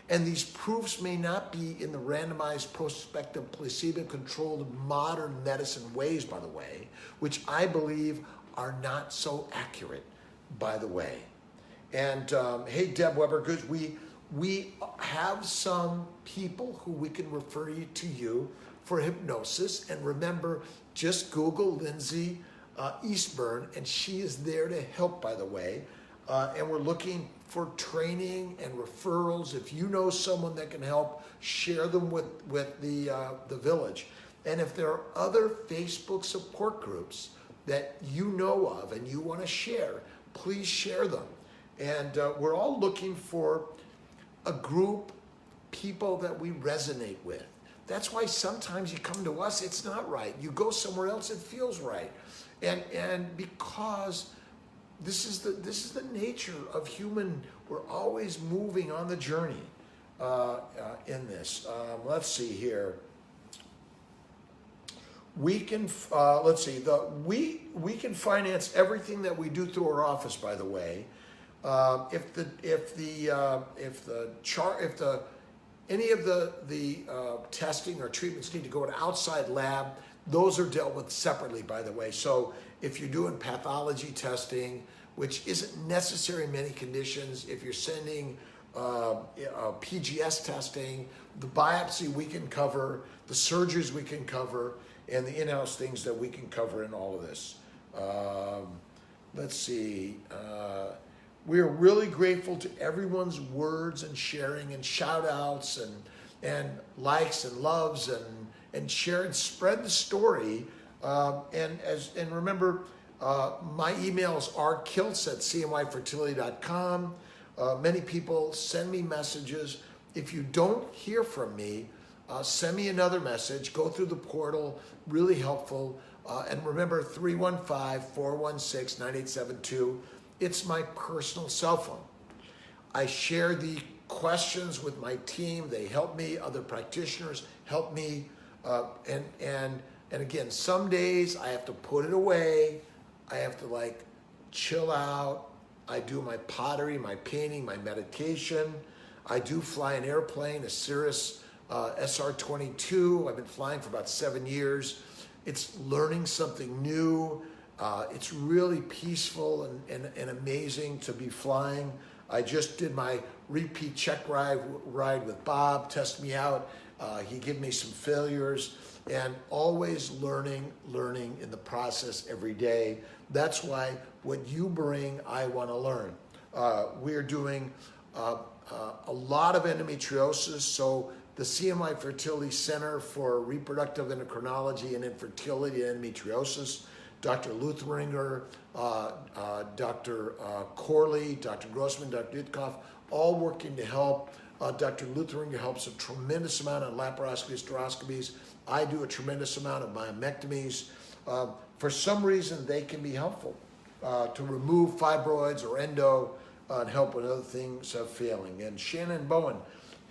And these proofs may not be in the randomized, prospective, placebo-controlled modern medicine ways, by the way, which I believe are not so accurate, by the way. And hey, Deb Weber, good. We have some people who we can refer you to for hypnosis. And remember, just Google Lindsay Eastburn, and she is there to help, by the way. And we're looking for training and referrals. If you know someone that can help, share them with the village. And if there are other Facebook support groups that you know of and you want to share, please share them. And we're all looking for a group, people that we resonate with. That's why sometimes you come to us, it's not right. You go somewhere else, it feels right. And because this is the nature of human. We're always moving on the journey in this. Let's see here. We can let's see. We can finance everything that we do through our office. By the way, if any of the testing or treatments need to go to outside lab, those are dealt with separately, by the way. So if you're doing pathology testing, which isn't necessary in many conditions, if you're sending PGS testing, the biopsy we can cover, the surgeries we can cover, and the in-house things that we can cover in all of this. Let's see. We are really grateful to everyone's words and sharing and shout outs and likes and loves and share and spread the story. And remember, my emails are kiltz@cmyfertility.com. Many people send me messages. If you don't hear from me, send me another message. Go through the portal, really helpful. And remember, 315-416-9872. It's my personal cell phone. I share the questions with my team. They help me. Other practitioners help me. And again, some days I have to put it away. I have to chill out. I do my pottery, my painting, my meditation. I do fly an airplane, a Cirrus SR-22. I've been flying for about 7 years. It's learning something new. It's really peaceful and amazing to be flying. I just did my repeat check ride with Bob, test me out. He gave me some failures, and always learning in the process every day. That's why what you bring, I want to learn. We're doing a lot of endometriosis. So the CMI Fertility Center for Reproductive Endocrinology and Infertility and Endometriosis, Dr. Lutheringer, Dr. Corley, Dr. Grossman, Dr. Ditkoff, all working to help. Dr. Lutheringer helps a tremendous amount on laparoscopies, hysteroscopies. I do a tremendous amount of myomectomies. For some reason, they can be helpful to remove fibroids or endo and help when other things are failing. And Shannon Bowen,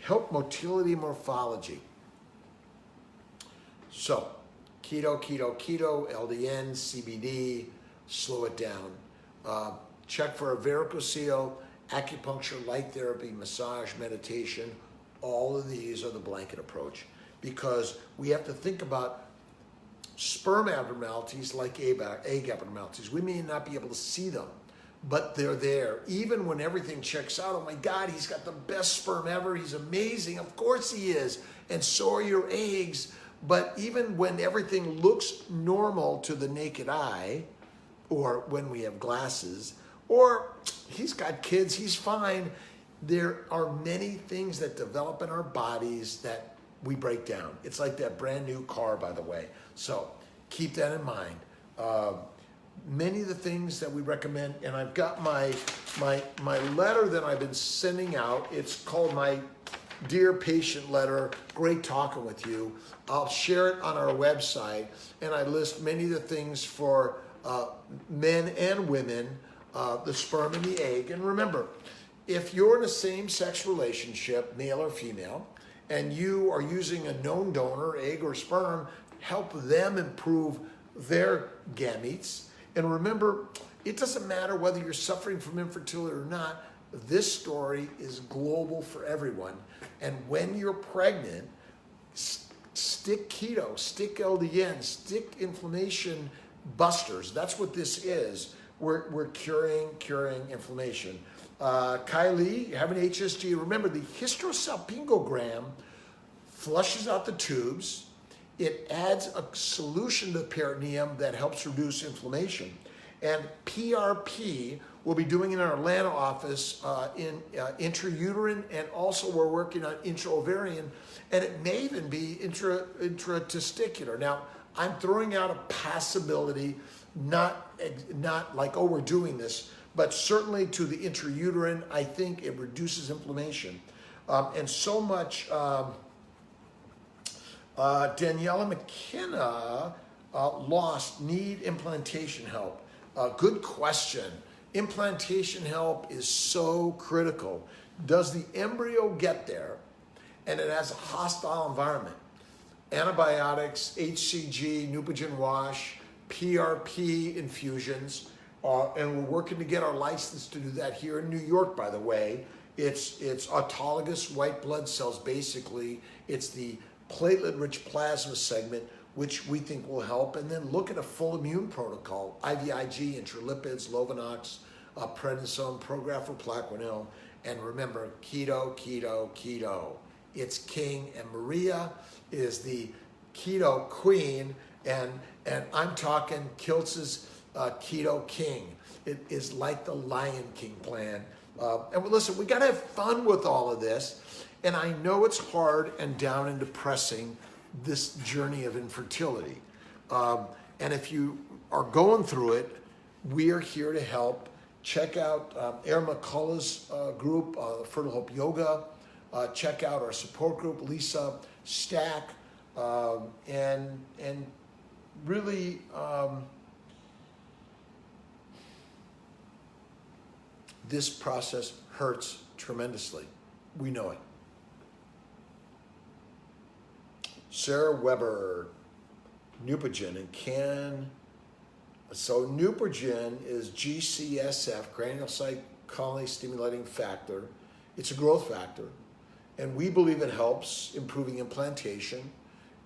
help motility morphology. So, keto, LDN, CBD, slow it down. Check for a varicocele, acupuncture, light therapy, massage, meditation. All of these are the blanket approach, because we have to think about sperm abnormalities like egg abnormalities. We may not be able to see them, but they're there. Even when everything checks out, oh my God, he's got the best sperm ever, he's amazing. Of course he is, and so are your eggs. But even when everything looks normal to the naked eye, or when we have glasses, or he's got kids, he's fine, there are many things that develop in our bodies that we break down. It's like that brand new car, by the way. So keep that in mind. Many of the things that we recommend, and I've got my letter that I've been sending out. It's called my Dear Patient Letter. Great talking with you. I'll share it on our website, and I list many of the things for men and women, the sperm and the egg. And remember, if you're in a same-sex relationship, male or female, and you are using a known donor, egg or sperm, help them improve their gametes. And remember, it doesn't matter whether you're suffering from infertility or not. This story is global for everyone. And when you're pregnant, stick keto, stick LDN, stick inflammation busters. That's what this is. We're curing inflammation. Kylie, you have an HSG. Remember, the hysterosalpingogram flushes out the tubes. It adds a solution to the peritoneum that helps reduce inflammation. And PRP, we'll be doing in our Atlanta office in intrauterine, and also we're working on intraovarian, and it may even be intratesticular. Now, I'm throwing out a possibility, not like, oh, we're doing this, but certainly to the intrauterine, I think it reduces inflammation. And so much, Daniela McKenna need implantation help. Good question. Implantation help is so critical. Does the embryo get there and it has a hostile environment? Antibiotics, HCG, Neupogen wash, PRP infusions, and we're working to get our license to do that here in New York, by the way. It's autologous white blood cells, basically. It's the platelet-rich plasma segment, which we think will help. And then look at a full immune protocol, IVIG, intralipids, Lovenox, prednisone, Prograf or Plaquenil. And remember, keto. It's king, and Maria is the keto queen, and I'm talking Kiltz's keto king. It is like the Lion King plan. And listen, we gotta have fun with all of this. And I know it's hard and down and depressing, this journey of infertility. And if you are going through it, we are here to help. Check out Erin McCullough's group, Fertile Hope Yoga. Check out our support group, Lisa Stack. And really, this process hurts tremendously. We know it. Sarah Weber, Neupogen, and so Neupogen is GCSF, granulocyte colony stimulating factor. It's a growth factor, and we believe it helps improving implantation.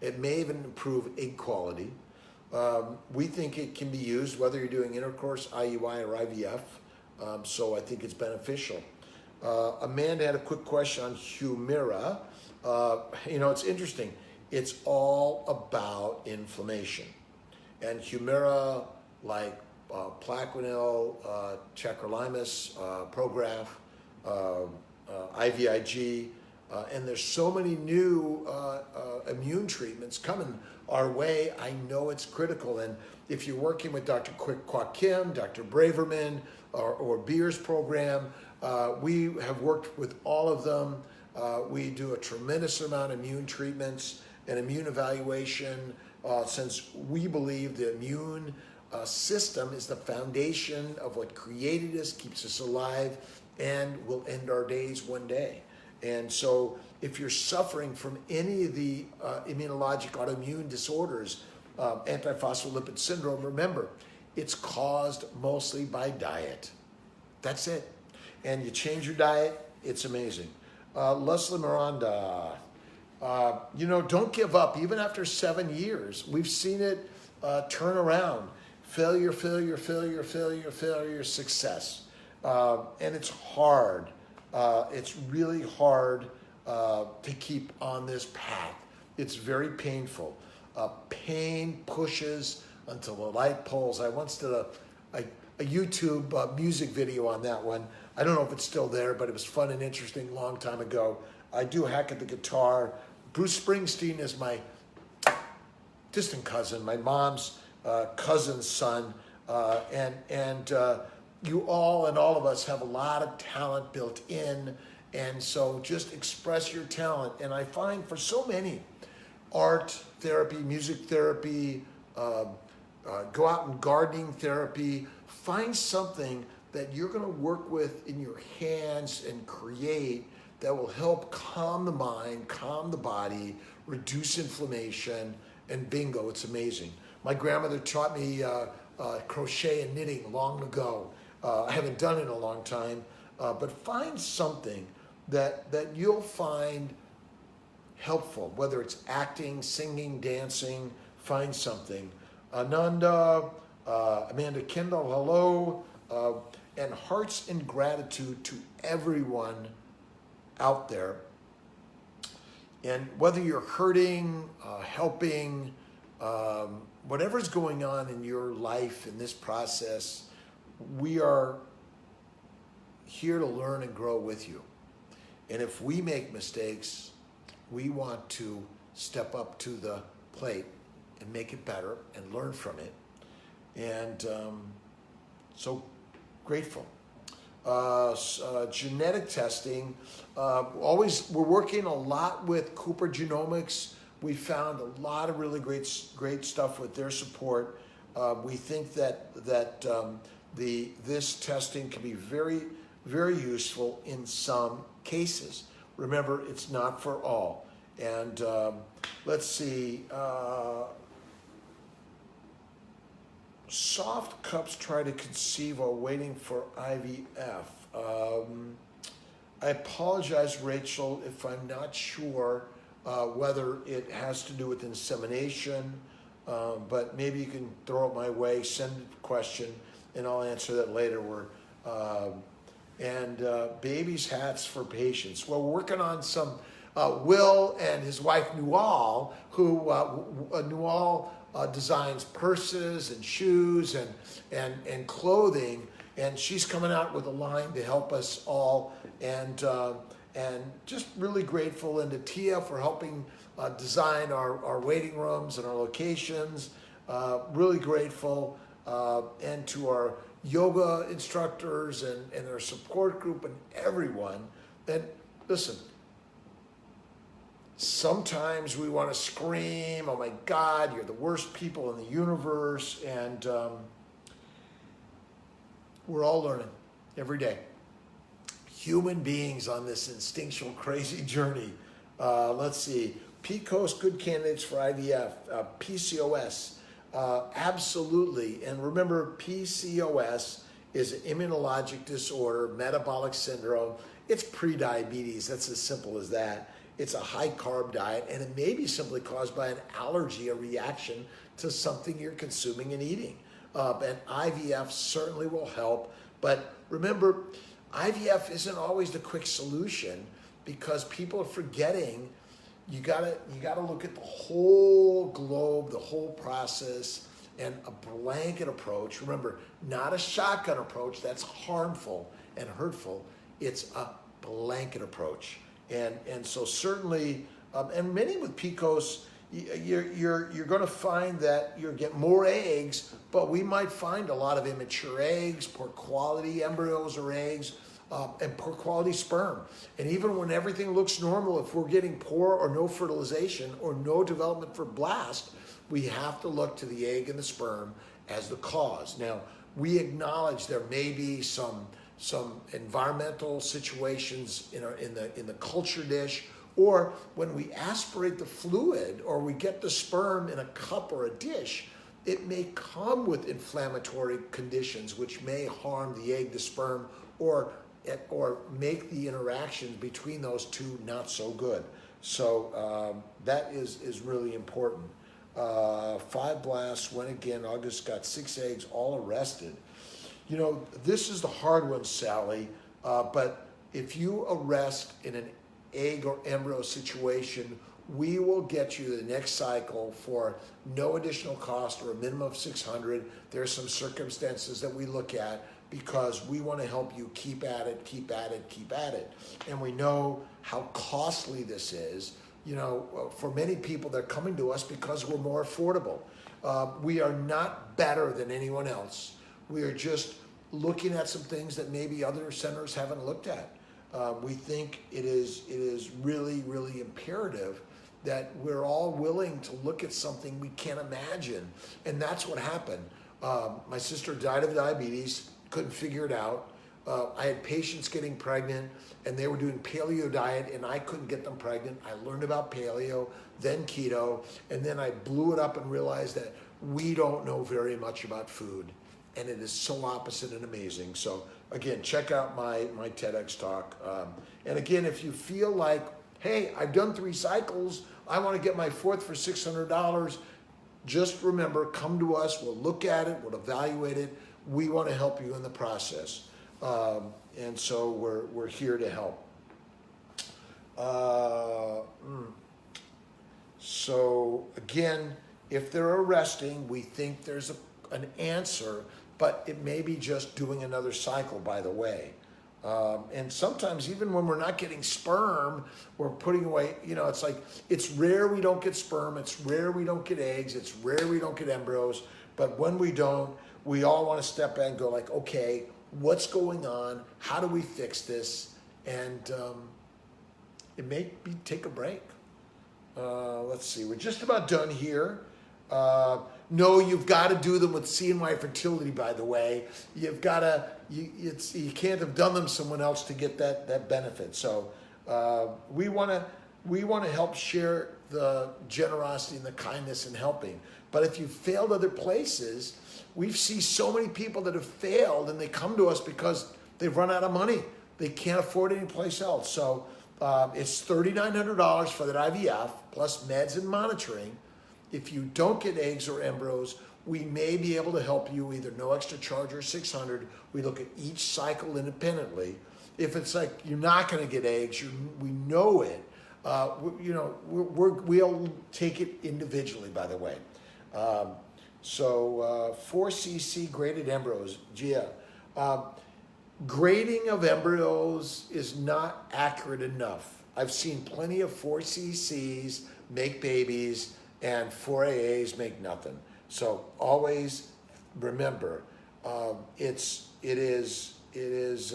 It may even improve egg quality. We think it can be used whether you're doing intercourse, IUI, or IVF, so I think it's beneficial. Amanda had a quick question on Humira. It's interesting. It's all about inflammation. And Humira, like Plaquenil, Tacrolimus, Prograf, IVIG, and there's so many new immune treatments coming our way. I know it's critical. And if you're working with Dr. Kwok Kim, Dr. Braverman, or Beer's program, we have worked with all of them. We do a tremendous amount of immune treatments and immune evaluation, since we believe the immune system is the foundation of what created us, keeps us alive, and will end our days one day. And so if you're suffering from any of the immunologic autoimmune disorders, antiphospholipid syndrome, remember, it's caused mostly by diet. That's it. And you change your diet, it's amazing. Leslie Miranda, don't give up. Even after 7 years, we've seen it turn around. Failure, failure, failure, failure, failure, success. And it's hard. It's really hard to keep on this path. It's very painful. Pain pushes until the light pulls. I once did a YouTube music video on that one. I don't know if it's still there, but it was fun and interesting a long time ago. I do hack at the guitar. Bruce Springsteen is my distant cousin, my mom's cousin's son, and you all and all of us have a lot of talent built in, and so just express your talent. And I find for so many, art therapy, music therapy, go out and gardening therapy, find something that you're going to work with in your hands and create that will help calm the mind, calm the body, reduce inflammation, and bingo, it's amazing. My grandmother taught me crochet and knitting long ago. I haven't done it in a long time, but find something that you'll find helpful, whether it's acting, singing, dancing, find something. Ananda, Amanda Kendall, hello, and hearts in gratitude to everyone out there. And whether you're hurting, helping, whatever's going on in your life in this process, we are here to learn and grow with you. And if we make mistakes, we want to step up to the plate and make it better and learn from it. And so grateful. Genetic testing, we're working a lot with Cooper Genomics. We found a lot of really great stuff with their support. We think that this testing can be very, very useful in some cases. Remember, it's not for all. And let's see. Soft cups try to conceive while waiting for IVF. I apologize, Rachel, if I'm not sure whether it has to do with insemination, but maybe you can throw it my way, send a question, and I'll answer that later. Babies' hats for patients. Well, we're working on some, Will and his wife Nual, who Nual designs purses and shoes and clothing, and she's coming out with a line to help us all, and just really grateful, and to Tia for helping design our waiting rooms and our locations. Really grateful, and to our yoga instructors and their support group and everyone. And listen, sometimes we want to scream, oh my God, you're the worst people in the universe. And we're all learning every day. Human beings on this instinctual, crazy journey. Let's see. PCOS, good candidates for IVF. PCOS, absolutely. And remember, PCOS is an immunologic disorder, metabolic syndrome. It's pre-diabetes. That's as simple as that. It's a high-carb diet, and it may be simply caused by an allergy, a reaction to something you're consuming and eating. And IVF certainly will help. But remember, IVF isn't always the quick solution, because people are forgetting you gotta look at the whole globe, the whole process, and a blanket approach. Remember, not a shotgun approach, that's harmful and hurtful. It's a blanket approach. And so certainly, and many with PCOS, you're going to find that you get more eggs, but we might find a lot of immature eggs, poor quality embryos or eggs, and poor quality sperm. And even when everything looks normal, if we're getting poor or no fertilization or no development for blast, we have to look to the egg and the sperm as the cause. Now, we acknowledge there may be some environmental situations in the culture dish, or when we aspirate the fluid or we get the sperm in a cup or a dish, it may come with inflammatory conditions which may harm the egg, the sperm, or make the interactions between those two not so good. So that is really important. 5 blasts, when again, August got 6 eggs, all arrested. You know, this is the hard one, Sally, but if you arrest in an egg or embryo situation, we will get you the next cycle for no additional cost or a minimum of 600. There's some circumstances that we look at because we want to help you keep at it, keep at it, keep at it. And we know how costly this is. You know, for many people, they're coming to us because we're more affordable. We are not better than anyone else. We are just looking at some things that maybe other centers haven't looked at. We think it is really, really imperative that we're all willing to look at something we can't imagine. And that's what happened. My sister died of diabetes, couldn't figure it out. I had patients getting pregnant and they were doing paleo diet and I couldn't get them pregnant. I learned about paleo, then keto, and then I blew it up and realized that we don't know very much about food. And it is so opposite and amazing. So again, check out my TEDx talk. And again, if you feel like, hey, I've done 3 cycles, I want to get my 4th for $600, just remember, come to us, we'll look at it, we'll evaluate it. We want to help you in the process. And so we're here to help. So again, if they're arresting, we think there's an answer, but it may be just doing another cycle, by the way. And sometimes even when we're not getting sperm, we're putting away, you know, it's like, it's rare we don't get sperm, it's rare we don't get eggs, it's rare we don't get embryos, but when we don't, we all want to step back and go like, okay, what's going on? How do we fix this? And it may be take a break. Let's see, we're just about done here. No, you've got to do them with CNY fertility, by the way. You've got to, you can't have done them someone else to get that benefit. So we want to help share the generosity and the kindness in helping. But if you've failed other places, we see so many people that have failed and they come to us because they've run out of money. They can't afford any place else. So it's $3,900 for that IVF plus meds and monitoring. If you don't get eggs or embryos, we may be able to help you either no extra charge or 600. We look at each cycle independently. If it's like you're not going to get eggs, we know it. We'll take it individually, by the way. 4cc graded embryos, Gia. Grading of embryos is not accurate enough. I've seen plenty of 4cc's make babies and 4AAs make nothing. So always remember, it is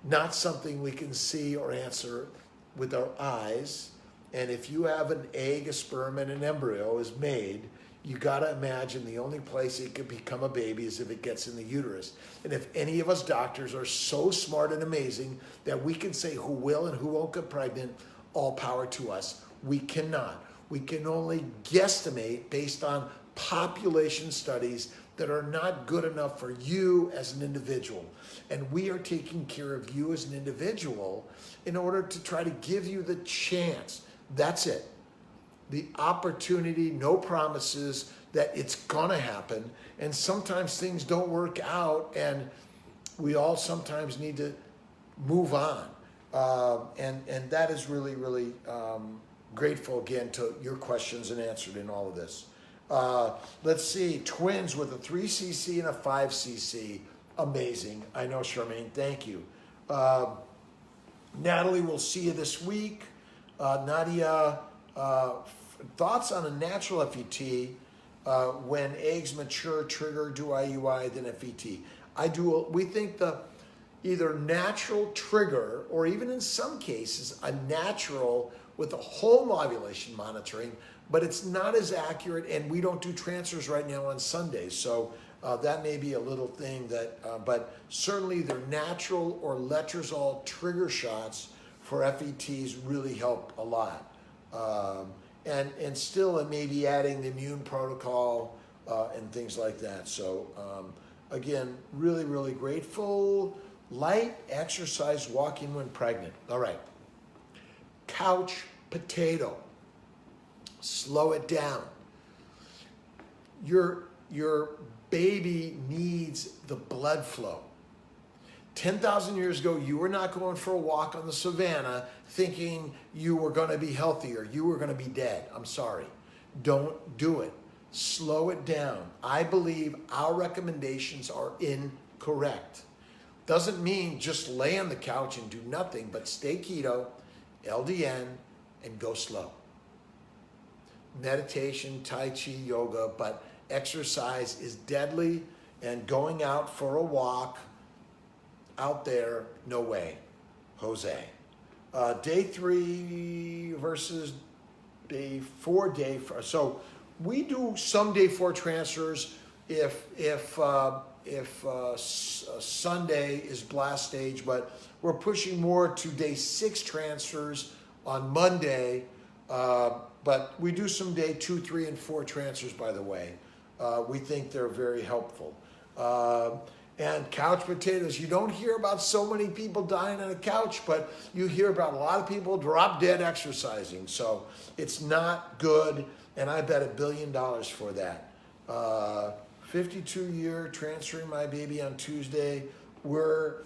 not something we can see or answer with our eyes. And if you have an egg, a sperm, and an embryo is made, you gotta imagine the only place it could become a baby is if it gets in the uterus. And if any of us doctors are so smart and amazing that we can say who will and who won't get pregnant, all power to us. We cannot. We can only guesstimate based on population studies that are not good enough for you as an individual. And we are taking care of you as an individual in order to try to give you the chance. That's it. The opportunity, no promises that it's gonna happen. And sometimes things don't work out and we all sometimes need to move on. And that is really, really grateful again to your questions and answered in all of this. Let's see, twins with a 3cc and a 5cc. Amazing. I know, Charmaine, thank you. Natalie, we'll see you this week. Nadia, thoughts on a natural FET when eggs mature, trigger, do IUI, then FET. We think the either natural trigger or even in some cases a natural with a home ovulation monitoring, but it's not as accurate, and we don't do transfers right now on Sundays. So that may be a little thing that, but certainly their natural or letrozole trigger shots for FETs really help a lot. And still it may be adding the immune protocol and things like that. So again, really, really grateful. Light exercise walking when pregnant. All right. Couch potato. Slow it down. Your baby needs the blood flow. 10,000 years ago, you were not going for a walk on the savannah thinking you were going to be healthy or you were going to be dead. I'm sorry. Don't do it. Slow it down. I believe our recommendations are incorrect. Doesn't mean just lay on the couch and do nothing, but stay keto, LDN, and go slow. Meditation, Tai Chi, yoga, but exercise is deadly, and going out for a walk out there, no way. Jose. Day 3 versus day 4, so we do some day 4 transfers if Sunday is blast stage, but we're pushing more to day 6 transfers on Monday, but we do some day 2, 3, and 4 transfers, by the way. We think they're very helpful. And couch potatoes, you don't hear about so many people dying on a couch, but you hear about a lot of people drop dead exercising. So it's not good, and I bet $1 billion for that. 52-year transferring my baby on Tuesday. We're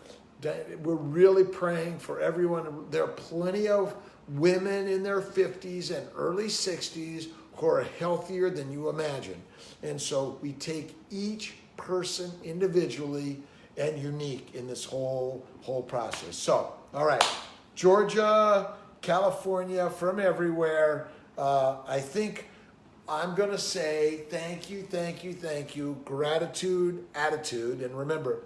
really praying for everyone. There are plenty of women in their 50s and early 60s who are healthier than you imagine. And so we take each person individually and unique in this whole process. So, all right, Georgia, California, from everywhere. I think I'm going to say thank you, thank you, thank you, gratitude, attitude, and remember,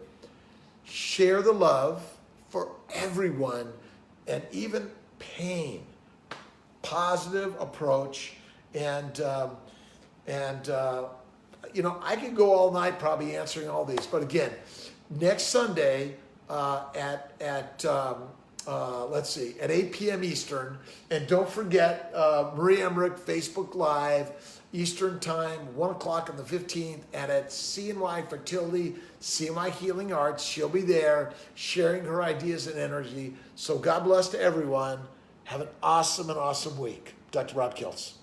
share the love for everyone and even pain. Positive approach, and you know, I could go all night probably answering all these, but again, next Sunday at 8 p.m. Eastern, and don't forget Marie Emmerich Facebook Live Eastern Time, 1 o'clock on the 15th, and at CNY Fertility, CNY Healing Arts. She'll be there sharing her ideas and energy. So God bless to everyone. Have an awesome week. Dr. Rob Kiltz.